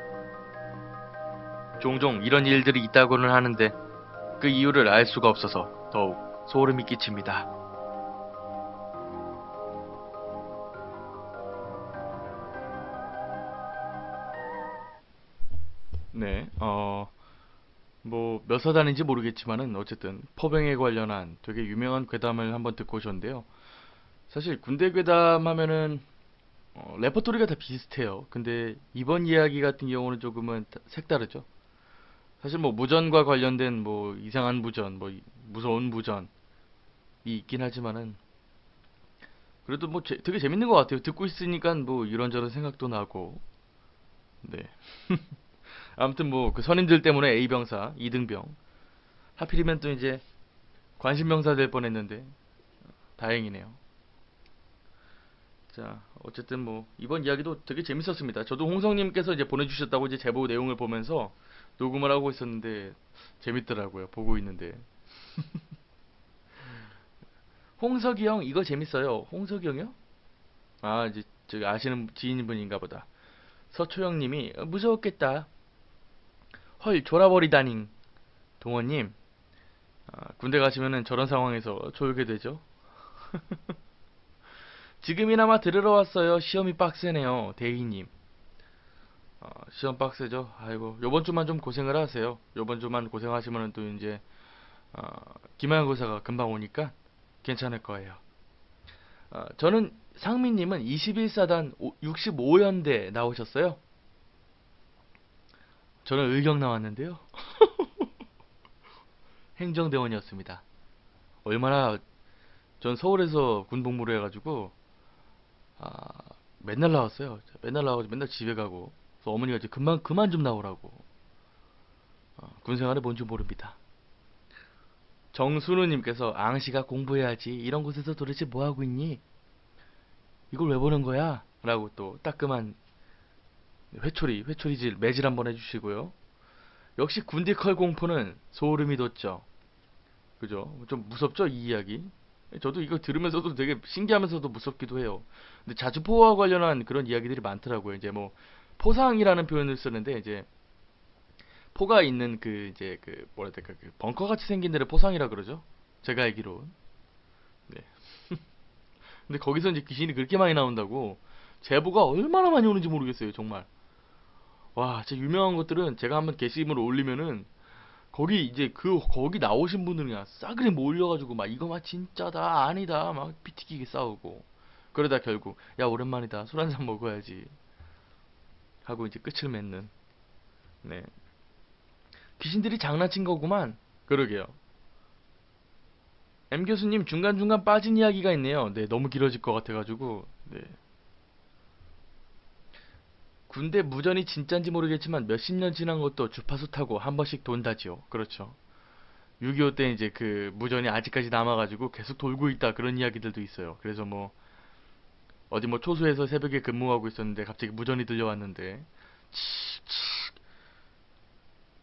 종종 이런 일들이 있다고는 하는데 그 이유를 알 수가 없어서 더욱 소름이 끼칩니다. 네, 뭐 몇 사단인지 모르겠지만은 어쨌든 포병에 관련한 되게 유명한 괴담을 한번 듣고 오셨는데요. 사실 군대 괴담 하면은 레퍼토리가 다 비슷해요. 근데 이번 이야기 같은 경우는 조금은 색다르죠. 사실 뭐 무전과 관련된 뭐 이상한 무전, 뭐 무서운 무전이 있긴 하지만은 그래도 뭐 되게 재밌는 것 같아요. 듣고 있으니까 뭐 이런저런 생각도 나고. 네. 아무튼 뭐 그 선임들 때문에 A병사, 2등병 하필이면 또 이제 관심병사 될 뻔했는데 다행이네요. 자, 어쨌든 뭐 이번 이야기도 되게 재밌었습니다. 저도 홍성님께서 이제 보내주셨다고 이제 제보 내용을 보면서 녹음을 하고 있었는데 재밌더라고요. 보고 있는데. 홍석이 형 이거 재밌어요. 홍석이 형이요? 아 이제 저기 아시는 지인분인가 보다. 서초영님이 무서웠겠다. 헐 졸아버리다닝. 동원님 군대 가시면은 저런 상황에서 졸게 되죠. 지금이나마 들으러 왔어요. 시험이 빡세네요. 대희님. 시험 빡세죠. 아이고 요번 주만 좀 고생을 하세요. 요번 주만 고생하시면은 또 이제 어, 기말고사가 금방 오니까 괜찮을 거예요. 저는 상민님은 21사단 65연대 나오셨어요. 저는 의경 나왔는데요. 행정대원이었습니다. 얼마나 전 서울에서 군복무를 해가지고 아, 맨날 나왔어요. 맨날 나와가지고 맨날 집에 가고 그래서 어머니가 이제 그만 좀 나오라고 군생활에 뭔지 모릅니다. 정순우님께서 앙시가 공부해야지 이런 곳에서 도대체 뭐하고 있니? 이걸 왜 보는 거야? 라고 또 따끔한 회초리질 매질 한번 해주시고요. 역시 군디컬 공포는 소름이 돋죠. 그죠? 좀 무섭죠 이 이야기. 저도 이거 들으면서도 되게 신기하면서도 무섭기도 해요. 근데 자주포와 관련한 그런 이야기들이 많더라고요. 이제 뭐 포상이라는 표현을 쓰는데 이제 포가 있는 그 이제 그 뭐라 해야 될까 그 벙커 같이 생긴 데를 포상이라 그러죠. 제가 알기로. 네. 근데 거기서 이제 귀신이 그렇게 많이 나온다고 제보가 얼마나 많이 오는지 모르겠어요 정말. 와 진짜 유명한 것들은 제가 한번 게시물을 올리면은 거기 이제 거기 나오신 분들이 그냥 싸그리 몰려가지고 막 이거 막 진짜다 아니다 막 피튀기게 싸우고 그러다 결국 야 오랜만이다 술 한잔 먹어야지 하고 이제 끝을 맺는. 네. 귀신들이 장난친 거구만. 그러게요. M 교수님 중간중간 빠진 이야기가 있네요. 네 너무 길어질 것 같아가지고. 네. 군대 무전이 진짠지 모르겠지만 몇십 년 지난 것도 주파수 타고 한 번씩 돈다지요. 그렇죠. 6.25 때 이제 그 무전이 아직까지 남아가지고 계속 돌고 있다 그런 이야기들도 있어요. 그래서 뭐 어디 뭐 초소에서 새벽에 근무하고 있었는데 갑자기 무전이 들려왔는데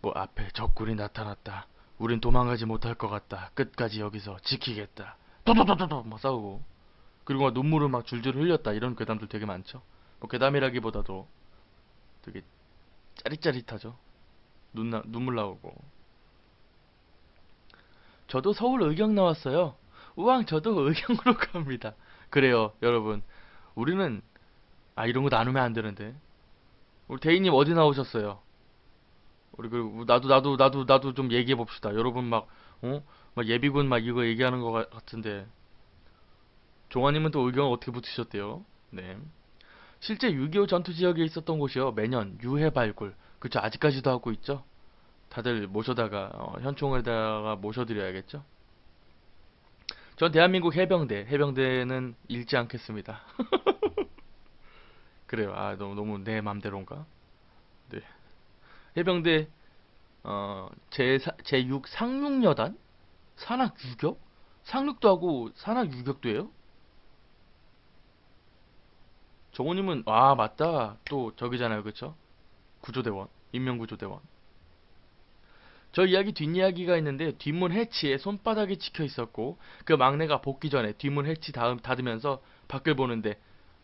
뭐 앞에 적군이 나타났다. 우린 도망가지 못할 것 같다. 끝까지 여기서 지키겠다. 도도도도도 막 싸우고 그리고 막 눈물을 막 줄줄 흘렸다. 이런 괴담들 되게 많죠. 뭐 괴담이라기보다도 되게 짜릿짜릿하죠. 눈물 나오고. 저도 서울 의경 나왔어요. 우왕 저도 의경으로 갑니다. 그래요 여러분. 우리는 이런 거 나누면 안 되는데. 우리 대희님 어디 나오셨어요? 우리 그 나도 좀 얘기해 봅시다. 여러분 막 예비군 막 이거 얘기하는 거 같은데 종아님은 또 의경 어떻게 붙으셨대요? 네. 실제 6.25 전투 지역에 있었던 곳이요. 매년 유해 발굴. 그쵸 아직까지도 하고 있죠. 다들 모셔다가 현충에다가 모셔드려야겠죠. 전 대한민국 해병대는 잃지 않겠습니다. 그래요. 너무 내 맘대로인가? 네. 해병대 제6 상륙여단? 산악 유격? 상륙도 하고 산악 유격도 해요? 정호님은 맞다. 또 저기잖아요. 그쵸? 구조대원. 인명구조대원. 저 이야기 뒷이야기가 있는데 뒷문 해치에 손바닥이 찍혀 있었고 그 막내가 복귀 전에 뒷문 해치 닫으면서 밖을 보는데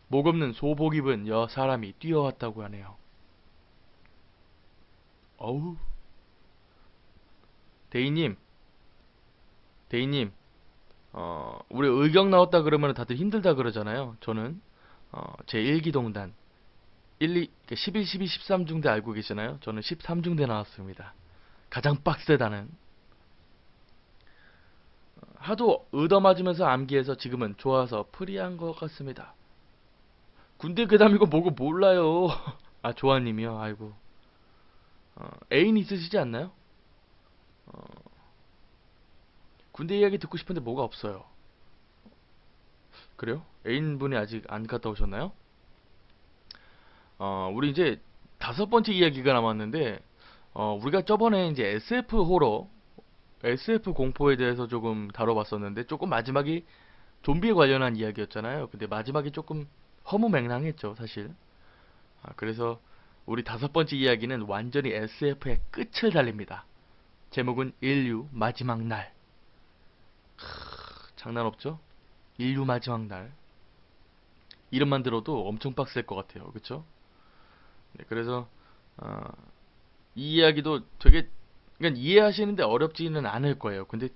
목 없는 소복 입은 여 사람이 뛰어왔다고 하네요. 어우. 대희님, 대희님, 우리 의경 나왔다 그러면 다들 힘들다 그러잖아요. 저는 제 1기동단 11, 12, 13중대 알고 계시나요? 저는 13중대 나왔습니다. 가장 빡세다는. 하도 얻어맞으면서 암기해서 지금은 좋아서 프리한 것 같습니다. 군대 괴담이고 뭐고 몰라요. 조아님이요. 아이고. 애인 있으시지 않나요? 군대 이야기 듣고 싶은데 뭐가 없어요. 그래요? 애인분이 아직 안 갔다 오셨나요? 우리 이제 5번째 이야기가 남았는데 우리가 저번에 이제 SF 호러, SF 공포에 대해서 조금 다뤄봤었는데 조금 마지막이 좀비에 관련한 이야기였잖아요. 근데 마지막이 조금 허무맹랑했죠, 사실. 그래서 우리 5번째 이야기는 완전히 SF의 끝을 달립니다. 제목은 인류 마지막 날. 장난 없죠? 인류 마지막 날. 이름만 들어도 엄청 빡셀 것 같아요. 그쵸? 네, 그래서 이 이야기도 되게 그러니까 이해하시는데 어렵지는 않을 거예요. 근데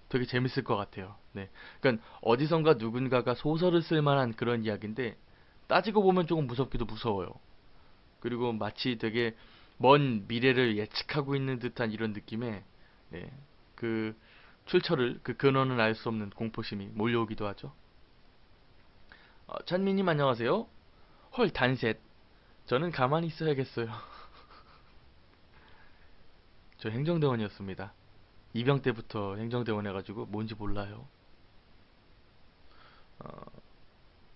되게 재밌을 것 같아요. 네, 그러니까 어디선가 누군가가 소설을 쓸 만한 그런 이야기인데 따지고 보면 조금 무섭기도 무서워요. 그리고 마치 되게 먼 미래를 예측하고 있는 듯한 이런 느낌에 네, 그 출처를 그 근원은 알 수 없는 공포심이 몰려오기도 하죠. 찬미님 안녕하세요. 헐 단셋. 저는 가만히 있어야겠어요. 저 행정대원이었습니다. 이병 때부터 행정대원 해가지고 뭔지 몰라요.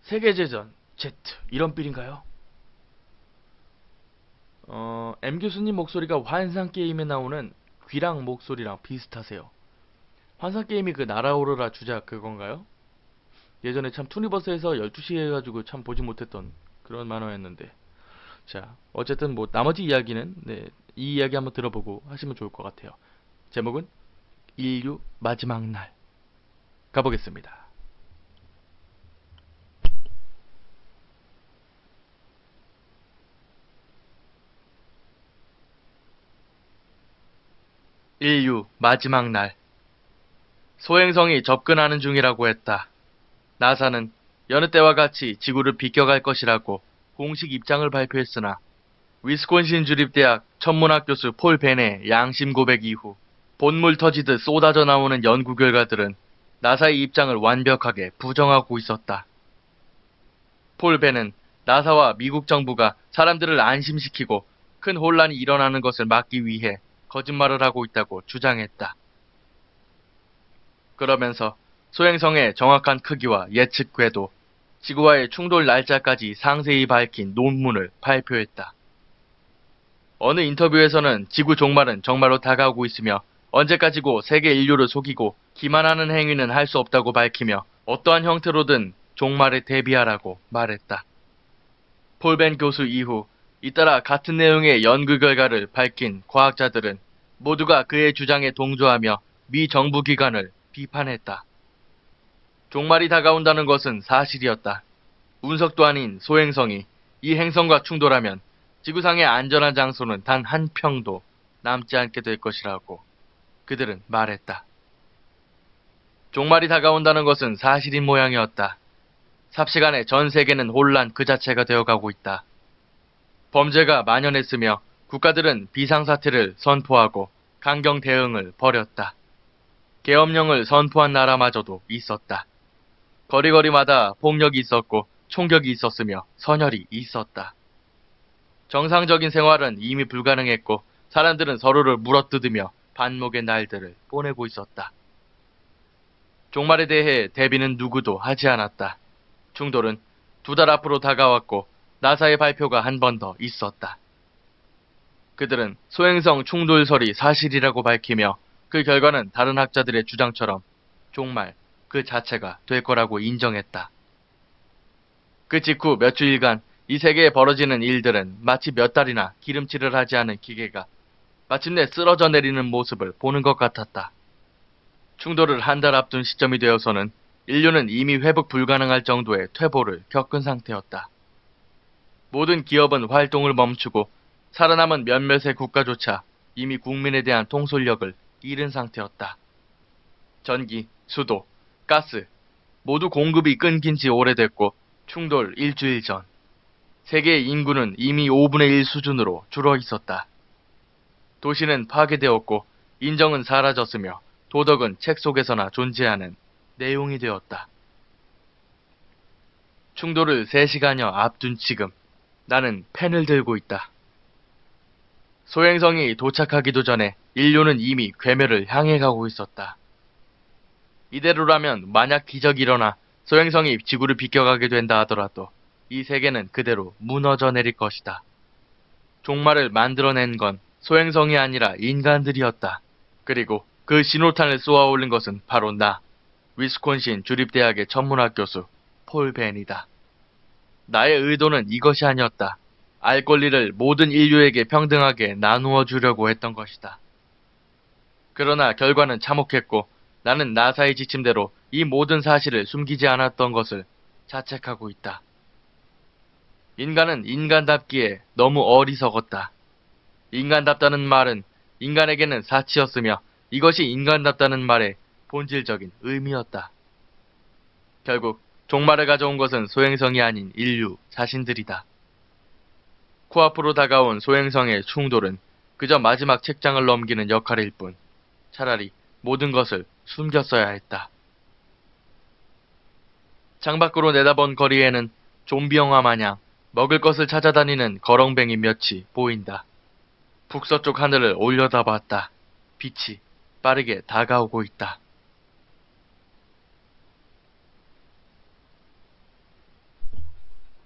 세계제전 Z 이런 필인가요? M 교수님 목소리가 환상게임에 나오는 귀랑 목소리랑 비슷하세요. 환상게임이 그 날아오르라 주작 그건가요? 예전에 참 투니버스에서 12시에 해가지고 참 보지 못했던 그런 만화였는데. 자, 어쨌든 뭐 나머지 이야기는 네, 이 이야기 한번 들어보고 하시면 좋을 것 같아요. 제목은 인류 마지막 날. 가보겠습니다. 인류 마지막 날. 소행성이 접근하는 중이라고 했다. 나사는 여느 때와 같이 지구를 비껴갈 것이라고 공식 입장을 발표했으나 위스콘신 주립대학 천문학 교수 폴 벤의 양심 고백 이후 본물 터지듯 쏟아져 나오는 연구 결과들은 나사의 입장을 완벽하게 부정하고 있었다. 폴 벤은 나사와 미국 정부가 사람들을 안심시키고 큰 혼란이 일어나는 것을 막기 위해 거짓말을 하고 있다고 주장했다. 그러면서 소행성의 정확한 크기와 예측 궤도, 지구와의 충돌 날짜까지 상세히 밝힌 논문을 발표했다. 어느 인터뷰에서는 지구 종말은 정말로 다가오고 있으며 언제까지고 세계 인류를 속이고 기만하는 행위는 할 수 없다고 밝히며 어떠한 형태로든 종말에 대비하라고 말했다. 폴벤 교수 이후 잇따라 같은 내용의 연구 결과를 밝힌 과학자들은 모두가 그의 주장에 동조하며 미 정부 기관을 비판했다. 종말이 다가온다는 것은 사실이었다. 운석도 아닌 소행성이 이 행성과 충돌하면 지구상의 안전한 장소는 단 한 평도 남지 않게 될 것이라고 그들은 말했다. 종말이 다가온다는 것은 사실인 모양이었다. 삽시간에 전 세계는 혼란 그 자체가 되어가고 있다. 범죄가 만연했으며 국가들은 비상사태를 선포하고 강경 대응을 벌였다. 계엄령을 선포한 나라마저도 있었다. 거리거리마다 폭력이 있었고 총격이 있었으며 선열이 있었다. 정상적인 생활은 이미 불가능했고 사람들은 서로를 물어뜯으며 반목의 날들을 보내고 있었다. 종말에 대해 대비는 누구도 하지 않았다. 충돌은 2달 앞으로 다가왔고 나사의 발표가 한 번 더 있었다. 그들은 소행성 충돌설이 사실이라고 밝히며 그 결과는 다른 학자들의 주장처럼 종말 그 자체가 될 거라고 인정했다. 그 직후 몇 주일간 이 세계에 벌어지는 일들은 마치 몇 달이나 기름칠을 하지 않은 기계가 마침내 쓰러져 내리는 모습을 보는 것 같았다. 충돌을 한 달 앞둔 시점이 되어서는 인류는 이미 회복 불가능할 정도의 퇴보를 겪은 상태였다. 모든 기업은 활동을 멈추고 살아남은 몇몇의 국가조차 이미 국민에 대한 통솔력을 잃은 상태였다. 전기, 수도, 가스 모두 공급이 끊긴 지 오래됐고 충돌 일주일 전 세계의 인구는 이미 5분의 1 수준으로 줄어 있었다. 도시는 파괴되었고 인정은 사라졌으며 도덕은 책 속에서나 존재하는 내용이 되었다. 충돌을 3시간여 앞둔 지금 나는 펜을 들고 있다. 소행성이 도착하기도 전에 인류는 이미 괴멸을 향해 가고 있었다. 이대로라면 만약 기적이 일어나 소행성이 지구를 비껴가게 된다 하더라도 이 세계는 그대로 무너져 내릴 것이다. 종말을 만들어낸 건 소행성이 아니라 인간들이었다. 그리고 그 신호탄을 쏘아 올린 것은 바로 나, 위스콘신 주립대학의 천문학 교수 폴 벤이다. 나의 의도는 이것이 아니었다. 알 권리를 모든 인류에게 평등하게 나누어 주려고 했던 것이다. 그러나 결과는 참혹했고 나는 나사의 지침대로 이 모든 사실을 숨기지 않았던 것을 자책하고 있다. 인간은 인간답기에 너무 어리석었다. 인간답다는 말은 인간에게는 사치였으며 이것이 인간답다는 말의 본질적인 의미였다. 결국 종말을 가져온 것은 소행성이 아닌 인류 자신들이다. 코앞으로 다가온 소행성의 충돌은 그저 마지막 책장을 넘기는 역할일 뿐 차라리 모든 것을 숨겼어야 했다. 창밖으로 내다본 거리에는 좀비 영화 마냥 먹을 것을 찾아다니는 거렁뱅이 몇이 보인다. 북서쪽 하늘을 올려다봤다. 빛이 빠르게 다가오고 있다.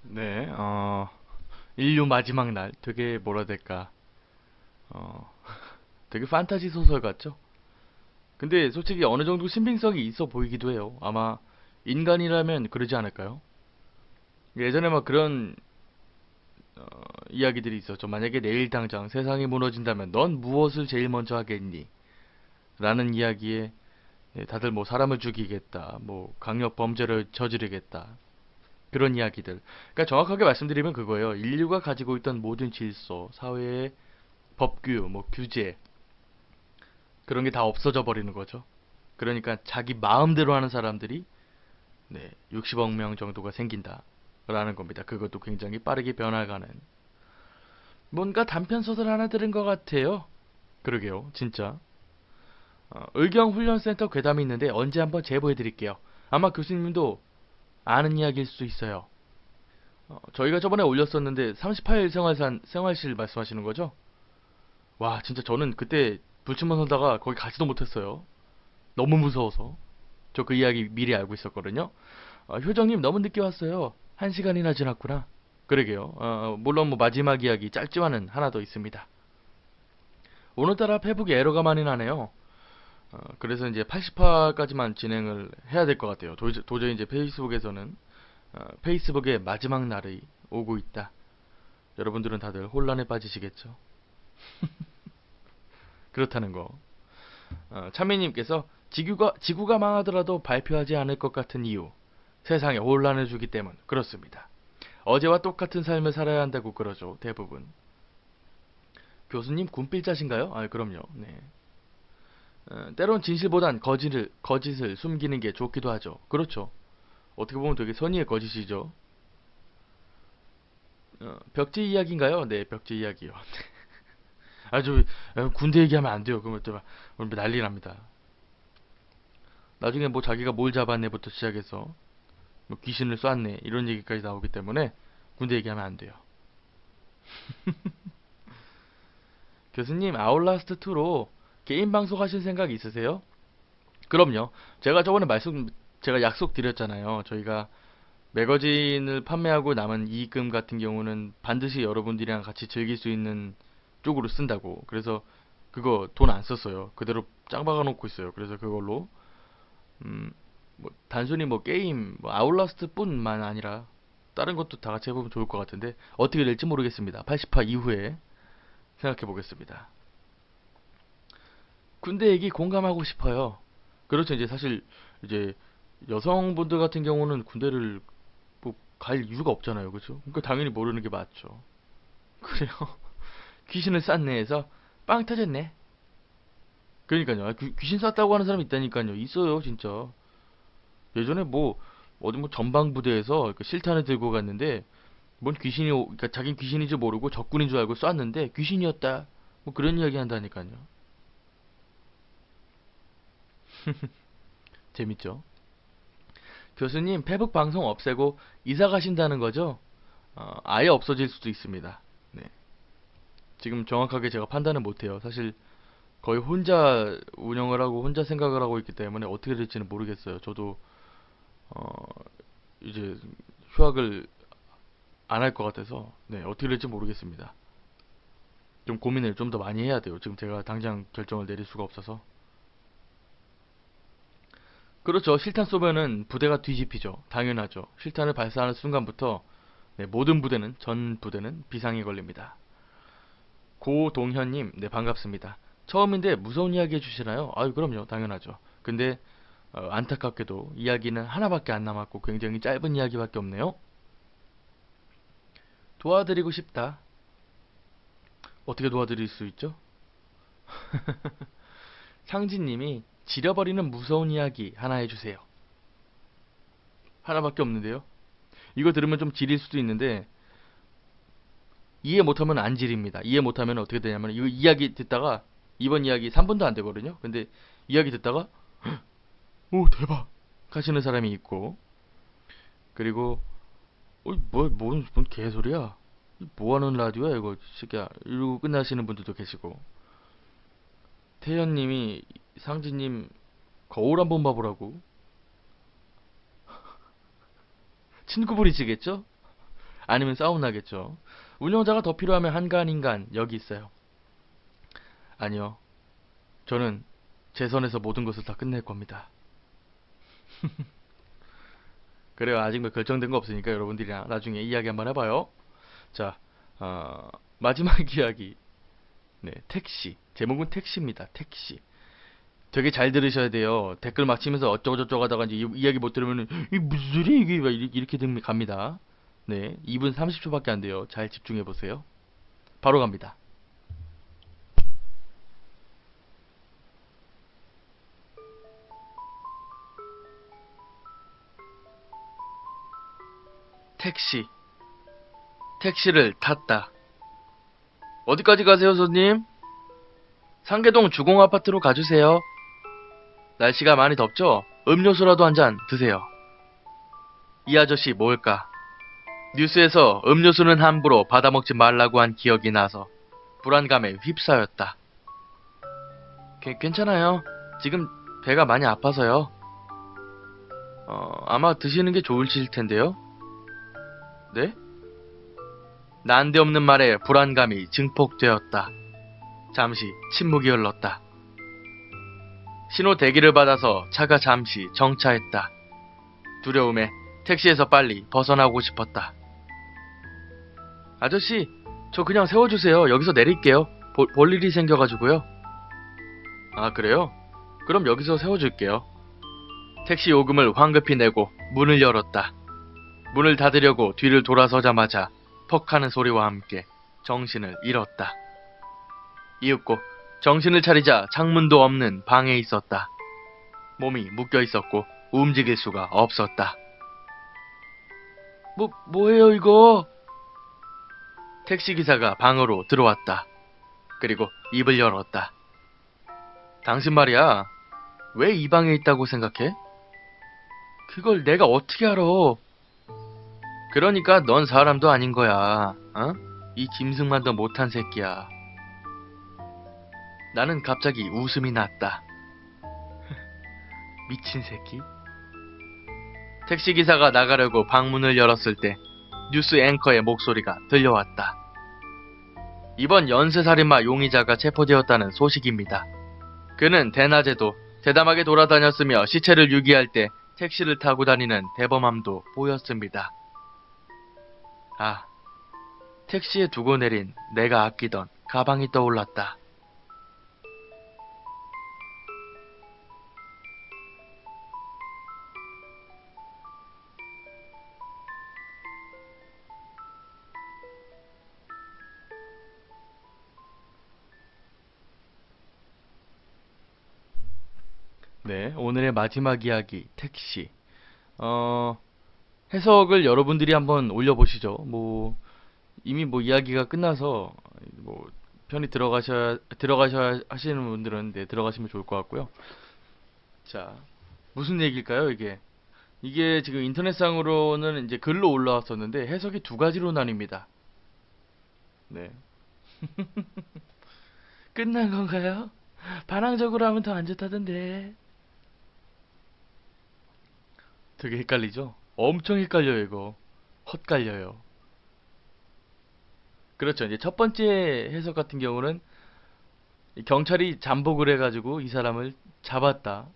네, 인류 마지막 날 되게 뭐라 해야 될까, 어, 되게 판타지 소설 같죠? 근데 솔직히 어느 정도 신빙성이 있어 보이기도 해요. 아마 인간이라면 그러지 않을까요? 예전에 막 그런 이야기들이 있었죠. 만약에 내일 당장 세상이 무너진다면 넌 무엇을 제일 먼저 하겠니? 라는 이야기에 다들 뭐 사람을 죽이겠다, 뭐 강력 범죄를 저지르겠다, 그런 이야기들. 그러니까 정확하게 말씀드리면 그거예요. 인류가 가지고 있던 모든 질서, 사회의 법규, 뭐 규제, 그런 게 다 없어져 버리는 거죠. 그러니까 자기 마음대로 하는 사람들이 60억 명 정도가 생긴다라는 겁니다. 그것도 굉장히 빠르게 변화가는. 뭔가 단편 소설 하나 들은 것 같아요. 그러게요, 진짜. 의경훈련센터 괴담이 있는데 언제 한번 제보해드릴게요. 아마 교수님도 아는 이야기일 수 있어요. 저희가 저번에 올렸었는데 38일 생활실 말씀하시는 거죠? 와, 진짜 저는 그때 불침번 설다가 거기 가지도 못했어요. 너무 무서워서. 저 그 이야기 미리 알고 있었거든요. 효정님 너무 늦게 왔어요. 1시간이나 지났구나. 그러게요. 물론 뭐 마지막 이야기 짧지만은 하나 더 있습니다. 오늘따라 페북에 에러가 많이 나네요. 그래서 이제 80화까지만 진행을 해야 될 것 같아요. 도저히 이제 페이스북에서는 페이스북의 마지막 날이 오고 있다. 여러분들은 다들 혼란에 빠지시겠죠. 그렇다는 거. 참미님께서 지구가 망하더라도 발표하지 않을 것 같은 이유. 세상에 혼란을 주기 때문. 그렇습니다. 어제와 똑같은 삶을 살아야 한다고 그러죠. 대부분. 교수님 군필자신가요? 그럼요. 네. 때론 진실보단 거짓을 숨기는 게 좋기도 하죠. 그렇죠. 어떻게 보면 되게 선의의 거짓이죠. 벽지 이야기인가요? 네, 벽지 이야기요. 아주 군대 얘기하면 안 돼요. 그러면 또 난리 납니다. 나중에 뭐 자기가 뭘 잡았네부터 시작해서 뭐 귀신을 쐈네 이런 얘기까지 나오기 때문에 군대 얘기하면 안 돼요. 교수님, 아웃라스트2로 개인 방송하실 생각 있으세요? 그럼요. 제가 약속 드렸잖아요. 저희가 매거진을 판매하고 남은 이익금 같은 경우는 반드시 여러분들이랑 같이 즐길 수 있는 쪽으로 쓴다고. 그래서 그거 돈 안 썼어요. 그대로 짱 박아 놓고 있어요. 그래서 그걸로 뭐 단순히 뭐 게임 뭐 아웃라스트뿐만 아니라 다른 것도 다 같이 해보면 좋을 것 같은데 어떻게 될지 모르겠습니다. 80화 이후에 생각해 보겠습니다. 군대 얘기 공감하고 싶어요. 그렇죠. 이제 사실 이제 여성분들 같은 경우는 군대를 뭐 갈 이유가 없잖아요. 그렇죠? 그러니까 당연히 모르는 게 맞죠. 그래요. 귀신을 쌌네 해서 빵 터졌네. 그러니까요. 귀신 쌌다고 하는 사람이 있다니까요. 있어요, 진짜. 예전에 뭐 어디 뭐 전방부대에서 그 실탄을 들고 갔는데 뭔 그러니까 자긴 귀신인 줄 모르고 적군인 줄 알고 쐈는데 귀신이었다. 뭐 그런 이야기 한다니까요. 재밌죠? 교수님, 페북 방송 없애고 이사 가신다는 거죠? 아예 없어질 수도 있습니다. 네. 지금 정확하게 제가 판단을 못해요. 사실 거의 혼자 운영을 하고 혼자 생각을 하고 있기 때문에 어떻게 될지는 모르겠어요. 저도 어, 이제 휴학을 안 할 것 같아서 어떻게 될지 모르겠습니다. 좀 고민을 좀 더 많이 해야 돼요. 지금 제가 당장 결정을 내릴 수가 없어서. 그렇죠. 실탄 쏘면은 부대가 뒤집히죠. 당연하죠. 실탄을 발사하는 순간부터 네, 모든 부대는, 전 부대는 비상이 걸립니다. 고동현님, 네, 반갑습니다. 처음인데 무서운 이야기 해주시나요? 아유, 그럼요. 당연하죠. 근데, 안타깝게도 이야기는 하나밖에 안 남았고 굉장히 짧은 이야기밖에 없네요. 도와드리고 싶다. 어떻게 도와드릴 수 있죠? 상진님이 지려버리는 무서운 이야기 하나 해주세요. 하나밖에 없는데요. 이거 들으면 좀 지릴 수도 있는데 이해 못하면 안 지립니다. 이해 못하면 어떻게 되냐면 이 이야기 듣다가 이번 이야기 3분도 안 되거든요. 근데 이야기 듣다가 오 대박 하시는 사람이 있고 그리고 뭔 개소리야? 뭐하는 라디오야 이거 새끼야 이러고 끝나시는 분들도 계시고 태연님이 상진님 거울 한번 봐보라고 친구 부리시겠죠? 아니면 싸움 나겠죠. 운영자가 더 필요하면 한가한 인간 여기 있어요. 아니요. 저는 제 선에서 모든 것을 다 끝낼 겁니다. 그래요. 아직 뭐 결정된 거 없으니까 여러분들이랑 나중에 이야기 한번 해봐요. 자, 마지막 이야기. 네, 택시. 제목은 택시입니다. 택시. 되게 잘 들으셔야 돼요. 댓글 막 치면서 어쩌고저쩌고 하다가 이제 이야기 못 들으면은 이 무슨 소리야 이게 막 이렇게 갑니다. 네, 2분 30초밖에 안 돼요. 잘 집중해 보세요. 바로 갑니다. 택시. 택시를 탔다. 어디까지 가세요, 손님? 상계동 주공 아파트로 가주세요. 날씨가 많이 덥죠? 음료수라도 한 잔 드세요. 이 아저씨 뭘까? 뉴스에서 음료수는 함부로 받아먹지 말라고 한 기억이 나서 불안감에 휩싸였다. 괜찮아요. 지금 배가 많이 아파서요. 아마 드시는 게 좋으실 텐데요. 네? 난데없는 말에 불안감이 증폭되었다. 잠시 침묵이 흘렀다. 신호 대기를 받아서 차가 잠시 정차했다. 두려움에 택시에서 빨리 벗어나고 싶었다. 아저씨, 저 그냥 세워주세요. 여기서 내릴게요. 볼 일이 생겨가지고요. 아, 그래요? 그럼 여기서 세워줄게요. 택시 요금을 황급히 내고 문을 열었다. 문을 닫으려고 뒤를 돌아서자마자 퍽 하는 소리와 함께 정신을 잃었다. 이윽고 정신을 차리자 창문도 없는 방에 있었다. 몸이 묶여 있었고 움직일 수가 없었다. 뭐예요 이거? 택시기사가 방으로 들어왔다. 그리고 입을 열었다. 당신 말이야, 왜 이 방에 있다고 생각해? 그걸 내가 어떻게 알아? 그러니까 넌 사람도 아닌 거야. 어? 이 짐승만도 못한 새끼야. 나는 갑자기 웃음이 났다. 미친 새끼? 택시기사가 나가려고 방문을 열었을 때 뉴스 앵커의 목소리가 들려왔다. 이번 연쇄살인마 용의자가 체포되었다는 소식입니다. 그는 대낮에도 대담하게 돌아다녔으며 시체를 유기할 때 택시를 타고 다니는 대범함도 보였습니다. 아, 택시에 두고 내린 내가 아끼던 가방이 떠올랐다. 네, 오늘의 마지막 이야기, 택시. 해석을 여러분들이 한번 올려보시죠. 이미 이야기가 끝나서, 편히 들어가셔야 하시는 분들은, 네, 들어가시면 좋을 것 같고요. 자, 무슨 얘기일까요, 이게? 이게 지금 인터넷상으로는 이제 글로 올라왔었는데, 해석이 두 가지로 나뉩니다. 네. 끝난 건가요? 반항적으로 하면 더 안 좋다던데. 되게 헷갈리죠? 엄청 헷갈려요, 이거. 헛갈려요. 그렇죠. 이제 첫 번째 해석 같은 경우는 경찰이 잠복을 해가지고 이 사람을 잡았다.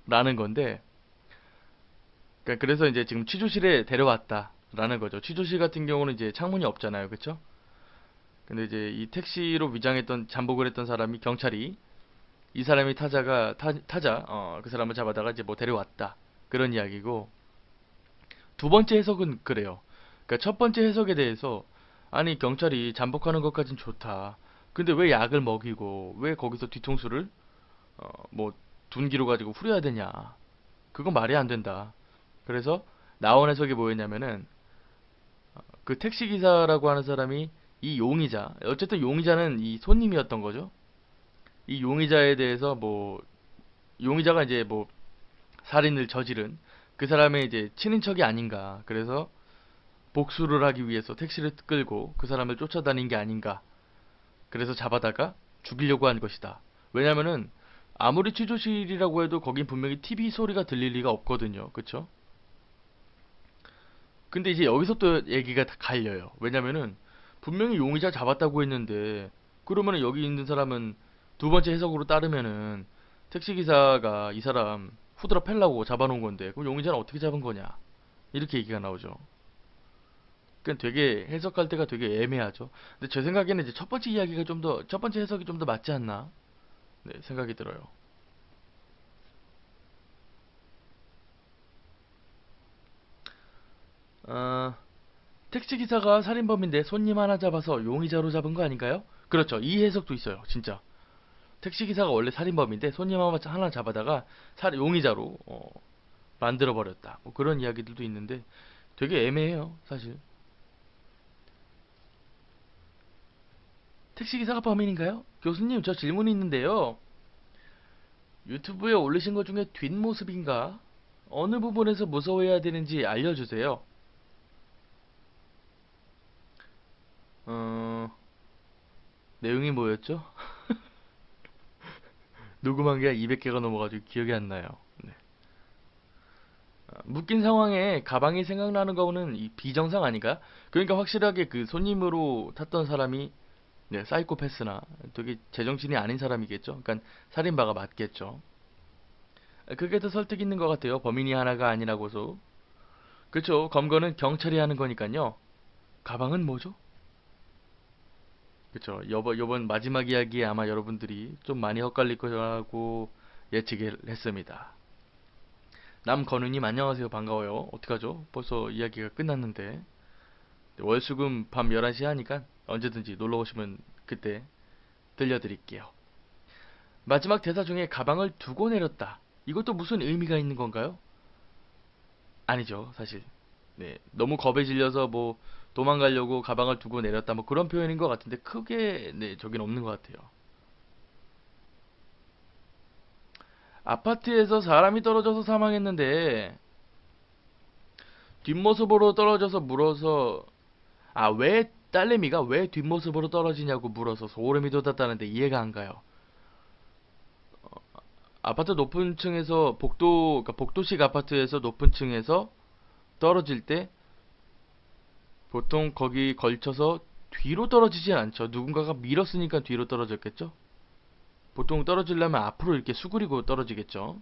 라는 건데, 그래서 이제 지금 취조실에 데려왔다. 라는 거죠. 취조실 같은 경우는 이제 창문이 없잖아요. 그쵸? 근데 이제 이 택시로 위장했던 잠복을 했던 사람이 경찰이 이 사람이 타자 그 사람을 잡아다가 이제 뭐 데려왔다 그런 이야기고 두 번째 해석은 그래요. 그러니까 첫 번째 해석에 대해서 아니 경찰이 잠복하는 것까진 좋다. 근데 왜 약을 먹이고 왜 거기서 뒤통수를 뭐 둔기로 가지고 후려야 되냐. 그건 말이 안 된다. 그래서 나온 해석이 뭐였냐면은 그 택시기사라고 하는 사람이 이 용의자 어쨌든 용의자는 이 손님이었던 거죠. 이 용의자에 대해서 뭐 용의자가 이제 뭐 살인을 저지른 그 사람의 이제 친인척이 아닌가. 그래서 복수를 하기 위해서 택시를 끌고 그 사람을 쫓아다닌 게 아닌가. 그래서 잡아다가 죽이려고 한 것이다. 왜냐면은 아무리 취조실이라고 해도 거긴 분명히 TV 소리가 들릴 리가 없거든요. 그쵸? 근데 이제 여기서 또 얘기가 다 갈려요. 왜냐면은 분명히 용의자 잡았다고 했는데 그러면은 여기 있는 사람은 두 번째 해석으로 따르면은 택시기사가 이 사람 후드러 팰라고 잡아놓은 건데 그럼 용의자는 어떻게 잡은 거냐 이렇게 얘기가 나오죠. 그러니까 되게 해석할 때가 되게 애매하죠. 근데 제 생각에는 이제 첫 번째 이야기가 좀 더 첫 번째 해석이 좀 더 맞지 않나 네, 생각이 들어요. 어, 택시기사가 살인범인데 손님 하나 잡아서 용의자로 잡은 거 아닌가요? 그렇죠. 이 해석도 있어요. 진짜. 택시기사가 원래 살인범인데 손님 하나 잡아다가 용의자로 만들어버렸다. 뭐 그런 이야기들도 있는데 되게 애매해요. 사실. 택시기사가 범인인가요? 교수님 저 질문이 있는데요. 유튜브에 올리신 것 중에 뒷모습인가? 어느 부분에서 무서워해야 되는지 알려주세요. 어... 내용이 뭐였죠? 녹음한 게 200개가 넘어가지고 기억이 안 나요. 네. 묶인 상황에 가방이 생각나는 거는 이 비정상 아닌가? 그러니까 확실하게 그 손님으로 탔던 사람이 네, 사이코패스나 되게 제정신이 아닌 사람이겠죠. 그러니까 살인마가 맞겠죠. 그게 더 설득 있는 것 같아요. 범인이 하나가 아니라고서. 그렇죠. 검거는 경찰이 하는 거니까요. 가방은 뭐죠? 그렇죠. 요번 마지막 이야기에 아마 여러분들이 좀 많이 헷갈릴 거라고 예측을 했습니다. 남건우님 안녕하세요. 반가워요. 어떡하죠? 벌써 이야기가 끝났는데. 월수금 밤 11시 하니까 언제든지 놀러 오시면 그때 들려드릴게요. 마지막 대사 중에 가방을 두고 내렸다. 이것도 무슨 의미가 있는 건가요? 아니죠, 사실. 네, 너무 겁에 질려서 뭐 도망가려고 가방을 두고 내렸다 뭐 그런 표현인 것 같은데 크게 네, 저긴 없는 것 같아요. 아파트에서 사람이 떨어져서 사망했는데 뒷모습으로 떨어져서 물어서 왜 딸내미가 왜 뒷모습으로 떨어지냐고 물어서 소름이 돋았다는데 이해가 안 가요. 아파트 높은 층에서 그러니까 복도식 아파트에서 높은 층에서 떨어질 때 보통 거기 걸쳐서 뒤로 떨어지진 않죠. 누군가가 밀었으니까 뒤로 떨어졌겠죠? 보통 떨어지려면 앞으로 이렇게 수그리고 떨어지겠죠.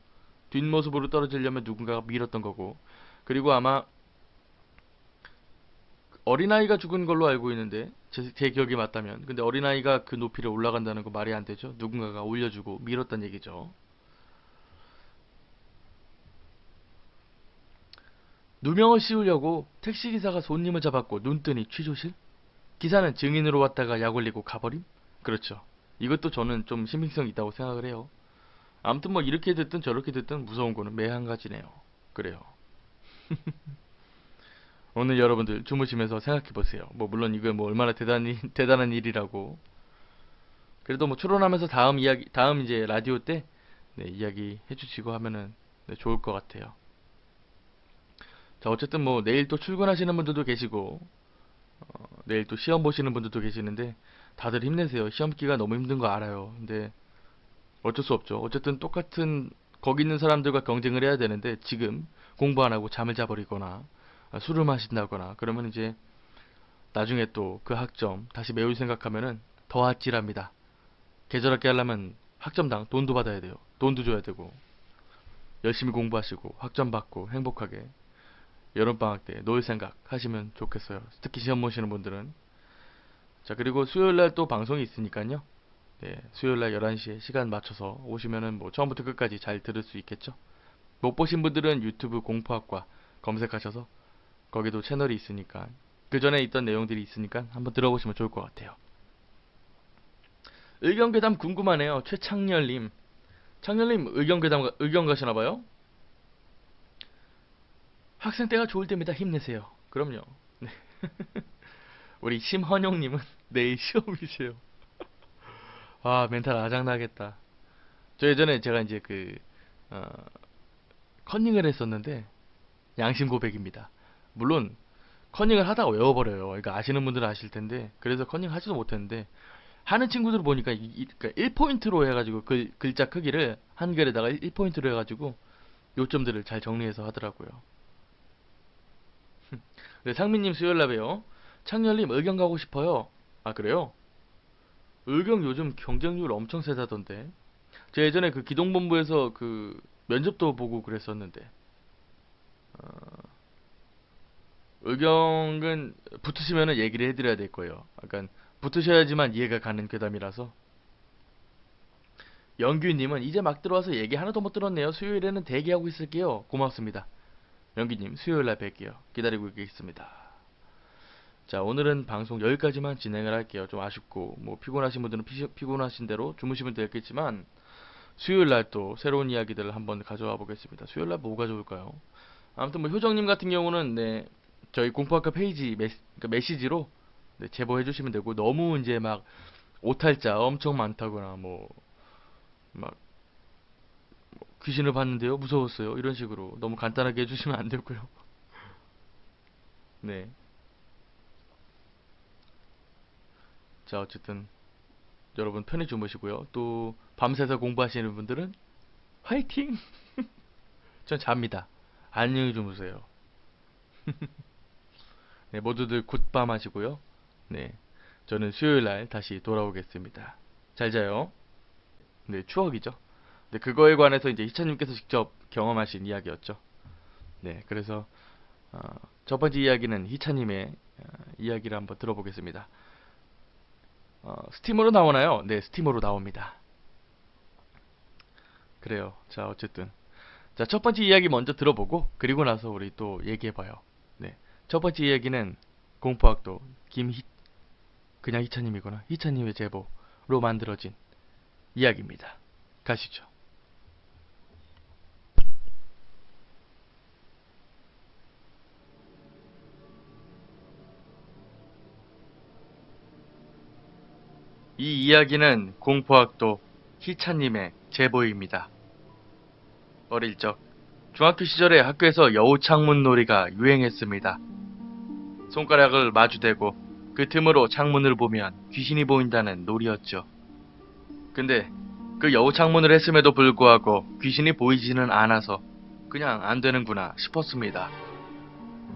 뒷모습으로 떨어지려면 누군가가 밀었던 거고. 그리고 아마 어린아이가 죽은 걸로 알고 있는데 제 기억이 맞다면 근데 어린아이가 그 높이를 올라간다는 거 말이 안 되죠. 누군가가 올려주고 밀었단 얘기죠. 누명을 씌우려고 택시기사가 손님을 잡았고 눈뜨니 취조실? 기사는 증인으로 왔다가 약 올리고 가버림? 그렇죠. 이것도 저는 좀 신빙성 있다고 생각을 해요. 아무튼 뭐 이렇게 됐든 저렇게 됐든 무서운 거는 매 한 가지네요. 그래요. 오늘 여러분들 주무시면서 생각해보세요. 뭐 물론 이거 뭐 얼마나 대단한 일이라고. 그래도 뭐 추론하면서 다음 이제 라디오 때 네, 이야기 해주시고 하면은 네, 좋을 것 같아요. 자, 어쨌든 뭐 내일 또 출근하시는 분들도 계시고 내일 또 시험 보시는 분들도 계시는데 다들 힘내세요. 시험기가 너무 힘든 거 알아요. 근데 어쩔 수 없죠. 어쨌든 똑같은 거기 있는 사람들과 경쟁을 해야 되는데 지금 공부 안 하고 잠을 자버리거나 술을 마신다거나 그러면 이제 나중에 또 그 학점 다시 메울 생각하면은 더 아찔합니다. 계절학기 하려면 학점당 돈도 받아야 돼요. 돈도 줘야 되고 열심히 공부하시고 학점 받고 행복하게 여름방학 때 놀 생각 하시면 좋겠어요. 특히 시험 보시는 분들은. 자, 그리고 수요일날 또 방송이 있으니까요. 네, 수요일날 11시에 시간 맞춰서 오시면은 뭐 처음부터 끝까지 잘 들을 수 있겠죠. 못 보신 분들은 유튜브 공포학과 검색하셔서 거기도 채널이 있으니까 그 전에 있던 내용들이 있으니까 한번 들어보시면 좋을 것 같아요. 의견괴담 궁금하네요. 최창렬님. 창렬님 의견 가시나봐요? 학생 때가 좋을 때입니다. 힘내세요. 그럼요. 네. 우리 심헌용님은 내일 시험이세요. 아, 멘탈 아작나겠다. 저 예전에 제가 이제 어, 컨닝을 했었는데, 양심 고백입니다. 물론, 컨닝을 하다가 외워버려요. 이거 아시는 분들은 아실 텐데, 그래서 컨닝 하지도 못했는데, 하는 친구들 보니까 그러니까 1포인트로 해가지고 글자 크기를 한글에다가 1포인트로 해가지고 요점들을 잘 정리해서 하더라고요. 네, 상민님 수요일날봬요. 창렬님 의경 가고 싶어요. 아, 그래요? 의경 요즘 경쟁률 엄청 세다던데. 제가 예전에 그 기동본부에서 그 면접도 보고 그랬었는데, 어, 의경은 붙으시면은 얘기를 해드려야 될 거예요. 약간 붙으셔야지만 이해가 가는 괴담이라서. 영규님은 이제 막 들어와서 얘기 하나도 못 들었네요. 수요일에는 대기하고 있을게요. 고맙습니다. 영규님 수요일날 뵐게요. 기다리고 있겠습니다. 자, 오늘은 방송 여기까지만 진행을 할게요. 좀 아쉽고 뭐 피곤하신 분들은 피곤하신 대로 주무시면 되겠지만 수요일날 또 새로운 이야기들을 한번 가져와 보겠습니다. 수요일날 뭐가 좋을까요? 아무튼 뭐 효정님 같은 경우는 네, 저희 공포학과 페이지 그러니까 메시지로 네, 제보해 주시면 되고, 너무 이제 막 오탈자 엄청 많다거나 뭐 막 귀신을 봤는데요 무서웠어요 이런 식으로 너무 간단하게 해주시면 안 되고요. 네. 자, 어쨌든 여러분 편히 주무시고요. 또 밤새서 공부하시는 분들은 화이팅! 전 잡니다. 안녕히 주무세요. 네, 모두들 굿밤 하시고요. 네, 저는 수요일날 다시 돌아오겠습니다. 잘 자요. 네, 추억이죠. 네, 그거에 관해서 이제 희찬님께서 직접 경험하신 이야기였죠. 네, 그래서 어, 첫 번째 이야기는 희찬님의 이야기를 한번 들어보겠습니다. 스팀으로 나오나요? 네, 스팀으로 나옵니다. 그래요. 자, 어쨌든 자, 첫 번째 이야기 먼저 들어보고 그리고 나서 우리 또 얘기해봐요. 네, 첫 번째 이야기는 공포학도 그냥 희찬님이구나. 희찬님의 제보로 만들어진 이야기입니다. 가시죠. 이 이야기는 공포학도 희찬님의 제보입니다. 어릴 적 중학교 시절에 학교에서 여우 창문 놀이가 유행했습니다. 손가락을 마주대고 그 틈으로 창문을 보면 귀신이 보인다는 놀이였죠. 근데 그 여우 창문을 했음에도 불구하고 귀신이 보이지는 않아서 그냥 안 되는구나 싶었습니다.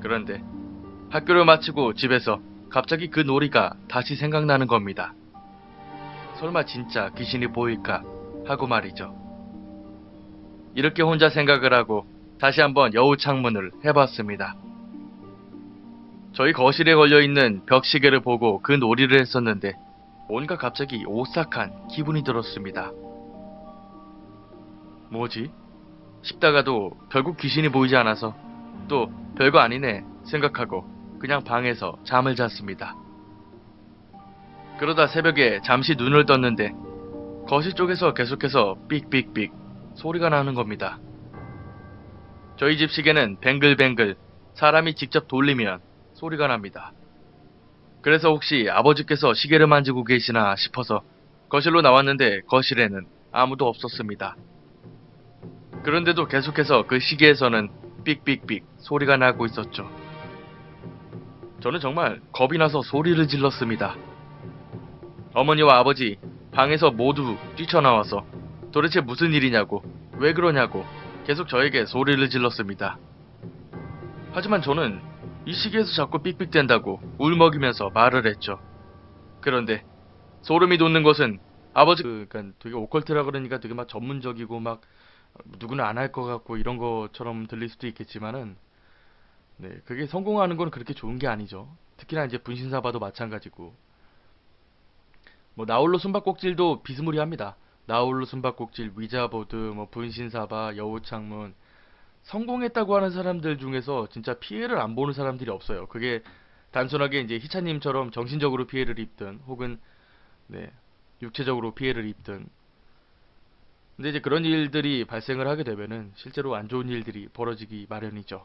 그런데 학교를 마치고 집에서 갑자기 그 놀이가 다시 생각나는 겁니다. 설마 진짜 귀신이 보일까 하고 말이죠. 이렇게 혼자 생각을 하고 다시 한번 여우 창문을 해봤습니다. 저희 거실에 걸려있는 벽시계를 보고 그 놀이를 했었는데 뭔가 갑자기 오싹한 기분이 들었습니다. 뭐지? 싶다가도 결국 귀신이 보이지 않아서 또 별거 아니네 생각하고 그냥 방에서 잠을 잤습니다. 그러다 새벽에 잠시 눈을 떴는데 거실 쪽에서 계속해서 삑삑삑 소리가 나는 겁니다. 저희 집 시계는 뱅글뱅글 사람이 직접 돌리면 소리가 납니다. 그래서 혹시 아버지께서 시계를 만지고 계시나 싶어서 거실로 나왔는데 거실에는 아무도 없었습니다. 그런데도 계속해서 그 시계에서는 삑삑삑 소리가 나고 있었죠. 저는 정말 겁이 나서 소리를 질렀습니다. 어머니와 아버지 방에서 모두 뛰쳐나와서 도대체 무슨 일이냐고, 왜 그러냐고 계속 저에게 소리를 질렀습니다. 하지만 저는 이 시계에서 자꾸 삑삑댄다고 울먹이면서 말을 했죠. 그런데 소름이 돋는 것은 그러니까 되게 오컬트라 그러니까 되게 막 전문적이고 막 누구는 안 할 것 같고 이런 것처럼 들릴 수도 있겠지만은 네, 그게 성공하는 건 그렇게 좋은 게 아니죠. 특히나 이제 분신사바도 마찬가지고. 뭐 나홀로 숨바꼭질도 비스무리합니다. 나홀로 숨바꼭질, 위자보드, 뭐 분신사바, 여우창문 성공했다고 하는 사람들 중에서 진짜 피해를 안 보는 사람들이 없어요. 그게 단순하게 이제 희차님처럼 정신적으로 피해를 입든 혹은 네, 육체적으로 피해를 입든. 근데 이제 그런 일들이 발생을 하게 되면은 실제로 안 좋은 일들이 벌어지기 마련이죠.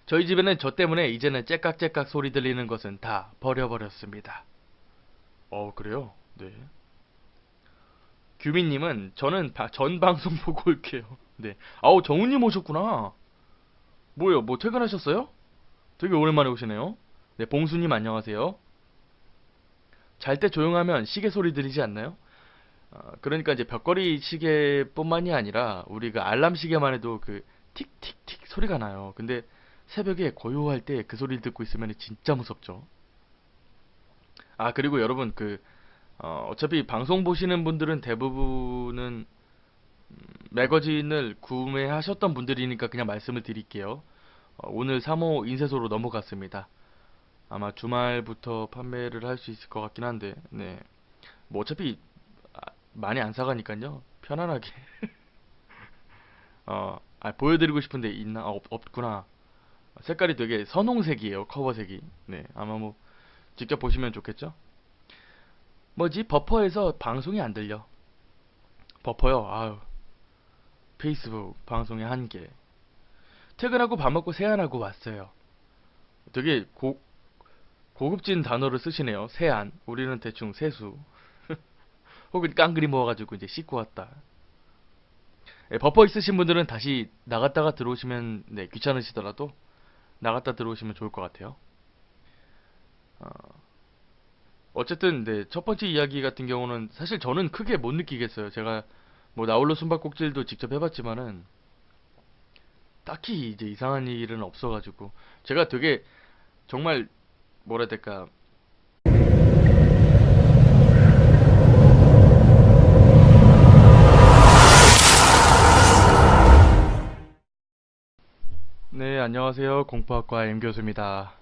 저희 집에는 저 때문에 이제는 째깍째깍 소리 들리는 것은 다 버려버렸습니다. 그래요? 네. 규민님은 저는 전 방송 보고 올게요. 네. 아우, 정우님 오셨구나. 뭐예요? 뭐 퇴근하셨어요? 되게 오랜만에 오시네요. 네, 봉수님 안녕하세요. 잘 때 조용하면 시계 소리 들리지 않나요? 그러니까 이제 벽걸이 시계뿐만이 아니라 우리가 알람 시계만 해도 그 틱틱틱 소리가 나요. 근데 새벽에 고요할 때 그 소리를 듣고 있으면 진짜 무섭죠. 아, 그리고 여러분 어차피 방송 보시는 분들은 대부분은 매거진을 구매하셨던 분들이니까 그냥 말씀을 드릴게요. 오늘 3호 인쇄소로 넘어갔습니다. 아마 주말부터 판매를 할 수 있을 것 같긴 한데, 네. 뭐 어차피 많이 안 사가니까요. 편안하게. 보여드리고 싶은데 있나? 없구나. 색깔이 되게 선홍색이에요. 커버색이. 네, 아마 뭐 직접 보시면 좋겠죠? 뭐지? 버퍼에서 방송이 안 들려. 버퍼요. 아유. 페이스북 방송의 한계. 퇴근하고 밥 먹고 세안하고 왔어요. 되게 고급진 단어를 쓰시네요. 세안. 우리는 대충 세수. 혹은 깡그리 모아가지고 이제 씻고 왔다. 예, 버퍼 있으신 분들은 다시 나갔다가 들어오시면 네, 귀찮으시더라도 나갔다 들어오시면 좋을 것 같아요. 어, 어쨌든 네, 첫 번째 이야기 같은 경우는 사실 저는 크게 못 느끼겠어요. 제가 뭐 나홀로 숨바꼭질도 직접 해봤지만은 딱히 이제 이상한 일은 없어가지고 제가 되게 정말 뭐라 해야 될까. 네, 안녕하세요. 공포학과 M 교수입니다.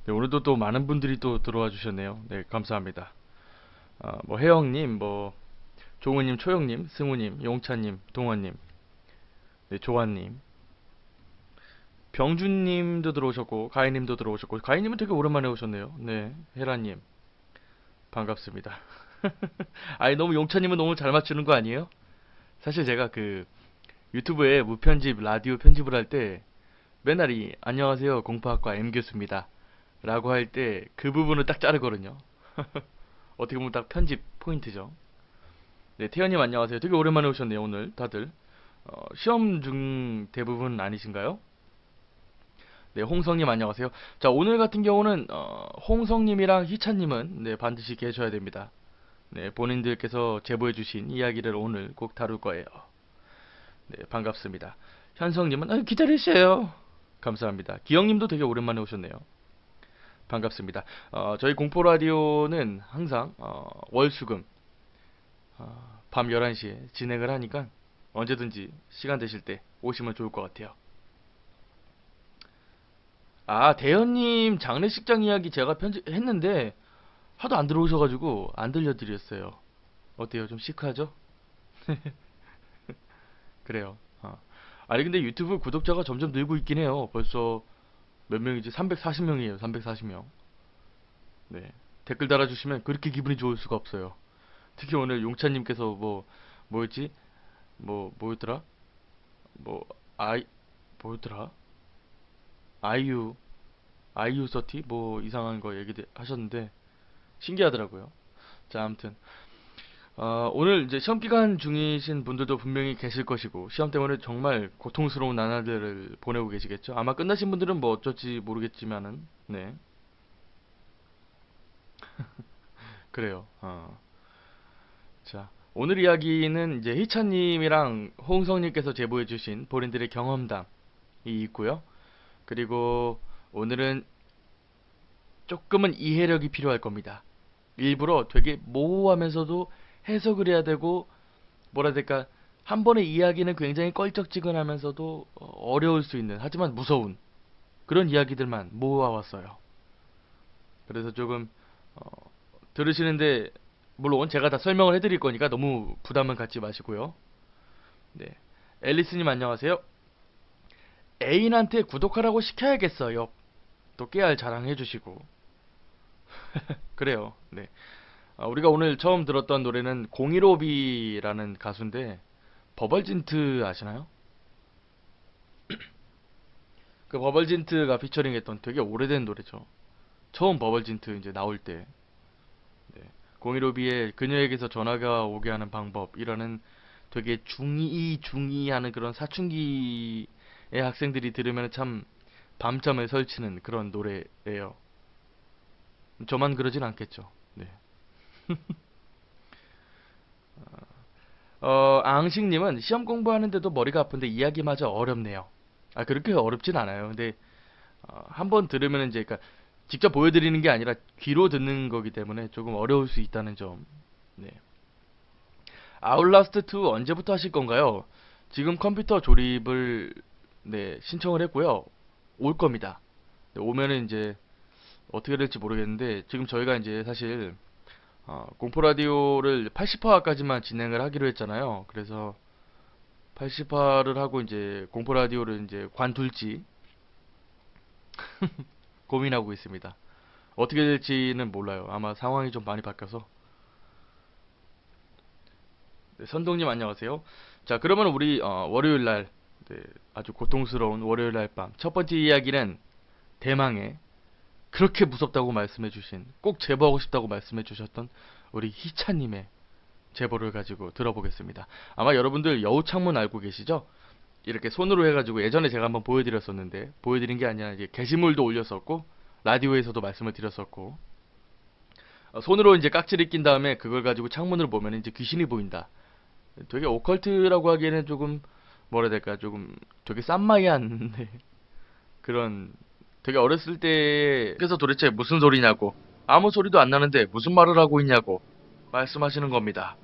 네, 오늘도 또 많은 분들이 또 들어와 주셨네요. 네, 감사합니다. 뭐 혜영님, 뭐 종우님, 초영님, 승우님, 용차님, 동원님, 네, 조한님, 병준님도 들어오셨고 가희님도 들어오셨고 가희님은 되게 오랜만에 오셨네요. 네, 혜라님 반갑습니다. 아니 너무 용차님은 너무 잘 맞추는 거 아니에요? 사실 제가 유튜브에 무편집 라디오 편집을 할 때 맨날 이 안녕하세요 공포학과 M 교수입니다 라고 할 때 그 부분을 딱 자르거든요. 어떻게 보면 딱 편집 포인트죠. 네, 태연님 안녕하세요. 되게 오랜만에 오셨네요 오늘 다들. 시험 중 대부분 아니신가요? 네, 홍성님 안녕하세요. 자, 오늘 같은 경우는 홍성님이랑 희찬님은 네, 반드시 계셔야 됩니다. 네, 본인들께서 제보해주신 이야기를 오늘 꼭 다룰 거예요. 네, 반갑습니다. 현성님은 기다리세요. 감사합니다. 기영님도 되게 오랜만에 오셨네요. 반갑습니다. 저희 공포라디오는 항상 월수금 밤 11시에 진행을 하니까 언제든지 시간 되실 때 오시면 좋을 것 같아요. 아, 대현님 장례식장 이야기 제가 편집했는데 하도 안 들어오셔가지고 안 들려드렸어요. 어때요? 좀 시크하죠? 그래요. 아니 근데 유튜브 구독자가 점점 늘고 있긴 해요. 벌써 몇 명이지? 340명이에요. 340명. 네. 댓글 달아주시면 그렇게 기분이 좋을 수가 없어요. 특히 오늘 용찬님께서 뭐였지? 뭐였더라? 뭐, 아이, 뭐였더라? 아이유, 아이유 서티? 뭐 이상한 거 얘기 하셨는데 신기하더라고요. 자, 아무튼 오늘 이제 시험 기간 중이신 분들도 분명히 계실 것이고 시험 때문에 정말 고통스러운 나날들을 보내고 계시겠죠. 아마 끝나신 분들은 뭐 어쩔지 모르겠지만은 네, 그래요. 자, 오늘 이야기는 이제 희찬님이랑 홍성님께서 제보해주신 본인들의 경험담이 있고요. 그리고 오늘은 조금은 이해력이 필요할 겁니다. 일부러 되게 모호하면서도 해석을 해야 되고 뭐라 해야 될까 한 번의 이야기는 굉장히 껄쩍지근하면서도 어려울 수 있는, 하지만 무서운 그런 이야기들만 모아왔어요. 그래서 조금 어, 들으시는데, 물론 제가 다 설명을 해드릴 거니까 너무 부담은 갖지 마시고요. 네, 앨리스님 안녕하세요. 애인한테 구독하라고 시켜야겠어요. 또 깨알 자랑해주시고. 그래요. 네. 우리가 오늘 처음 들었던 노래는 015B라는 가수인데, 버벌진트 아시나요? 그 버벌진트가 피처링했던 되게 오래된 노래죠. 처음 버벌진트 이제 나올 때. 네. 015B의 그녀에게서 전화가 오게 하는 방법이라는, 되게 중2, 중2 하는 그런 사춘기의 학생들이 들으면 참 밤잠을 설치는 그런 노래예요. 저만 그러진 않겠죠. 네. 앙식님은 시험 공부하는데도 머리가 아픈데 이야기마저 어렵네요. 그렇게 어렵진 않아요. 근데 한번 들으면 이제, 그러니까 직접 보여드리는 게 아니라 귀로 듣는 거기 때문에 조금 어려울 수 있다는 점. 네. 아웃라스트 2 언제부터 하실 건가요? 지금 컴퓨터 조립을, 네, 신청을 했고요. 올 겁니다. 네, 오면은 이제 어떻게 될지 모르겠는데, 지금 저희가 이제 사실 공포 라디오를 80화까지만 진행을 하기로 했잖아요. 그래서 80화를 하고 이제 공포 라디오를 이제 관둘지 고민하고 있습니다. 어떻게 될지는 몰라요. 아마 상황이 좀 많이 바뀌어서. 네, 선동님 안녕하세요. 자, 그러면 우리 월요일 날, 네, 아주 고통스러운 월요일 날 밤 첫 번째 이야기는 대망의, 그렇게 무섭다고 말씀해주신, 꼭 제보하고 싶다고 말씀해주셨던 우리 희차님의 제보를 가지고 들어보겠습니다. 아마 여러분들 여우창문 알고 계시죠? 이렇게 손으로 해가지고 예전에 제가 한번 보여드렸었는데, 보여드린 게 아니라 이제 게시물도 올렸었고 라디오에서도 말씀을 드렸었고, 손으로 이제 깍지를 낀 다음에 그걸 가지고 창문을 보면 이제 귀신이 보인다. 되게 오컬트라고 하기에는 조금, 뭐라 해야 될까, 조금 되게 쌈마이한 네, 그런, 되게 어렸을 때, 그래서 도대체 무슨 소리냐고, 아무 소리도 안 나는데 무슨 말을 하고 있냐고 말씀하시는 겁니다.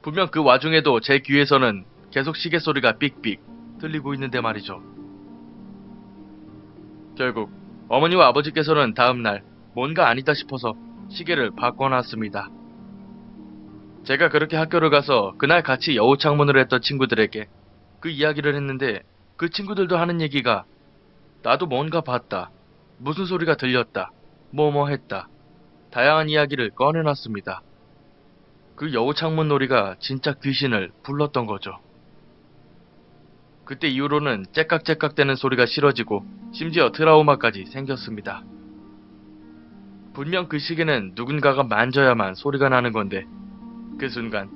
분명 그 와중에도 제 귀에서는 계속 시계 소리가 삑삑 들리고 있는데 말이죠. 결국 어머니와 아버지께서는 다음날 뭔가 아니다 싶어서 시계를 바꿔놨습니다. 제가 그렇게 학교를 가서 그날 같이 여우 창문을 했던 친구들에게 그 이야기를 했는데, 그 친구들도 하는 얘기가, 나도 뭔가 봤다, 무슨 소리가 들렸다, 뭐뭐 했다, 다양한 이야기를 꺼내놨습니다. 그 여우 창문 놀이가 진짜 귀신을 불렀던 거죠. 그때 이후로는 째깍째깍대는 소리가 싫어지고 심지어 트라우마까지 생겼습니다. 분명 그 시계는 누군가가 만져야만 소리가 나는 건데, 그 순간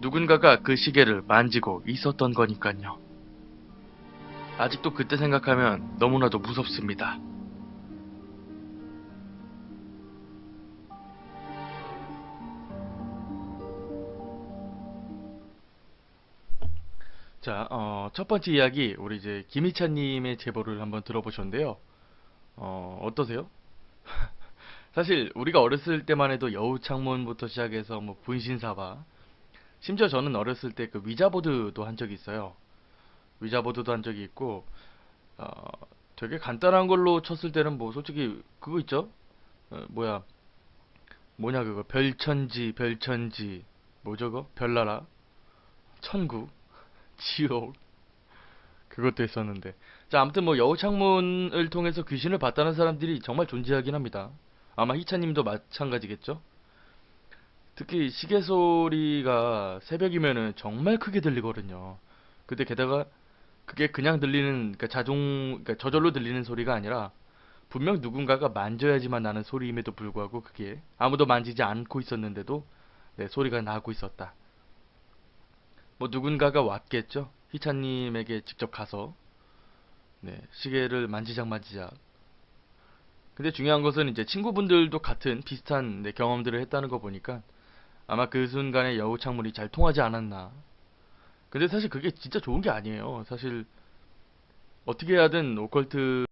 누군가가 그 시계를 만지고 있었던 거니까요. 아직도 그때 생각하면 너무나도 무섭습니다. 자, 첫 번째 이야기, 우리 이제 김희찬님의 제보를 한번 들어보셨는데요. 어떠세요? 사실 우리가 어렸을 때만 해도 여우창문부터 시작해서 뭐 분신사바, 심지어 저는 어렸을 때 그 위자보드도 한 적이 있어요. 위자보드도 한 적이 있고, 어, 되게 간단한 걸로 쳤을 때는 뭐 솔직히 그거 있죠? 뭐야, 뭐냐 그거, 별천지, 별천지, 뭐죠 그거? 별나라, 천국, 지옥, 그것도 있었는데. 자, 아무튼 뭐 여우창문을 통해서 귀신을 봤다는 사람들이 정말 존재하긴 합니다. 아마 희차님도 마찬가지겠죠? 특히 시계 소리가 새벽이면은 정말 크게 들리거든요. 근데 게다가 그게 그냥 들리는, 그러니까 그러니까 저절로 들리는 소리가 아니라, 분명 누군가가 만져야지만 나는 소리임에도 불구하고 그게 아무도 만지지 않고 있었는데도 네, 소리가 나고 있었다. 뭐 누군가가 왔겠죠? 희찬님에게 직접 가서 네, 시계를 만지작 만지작. 근데 중요한 것은 이제 친구분들도 같은 비슷한 네, 경험들을 했다는 거 보니까 아마 그 순간에 여우 창문이 잘 통하지 않았나. 근데 사실 그게 진짜 좋은 게 아니에요. 사실 어떻게 하든 오컬트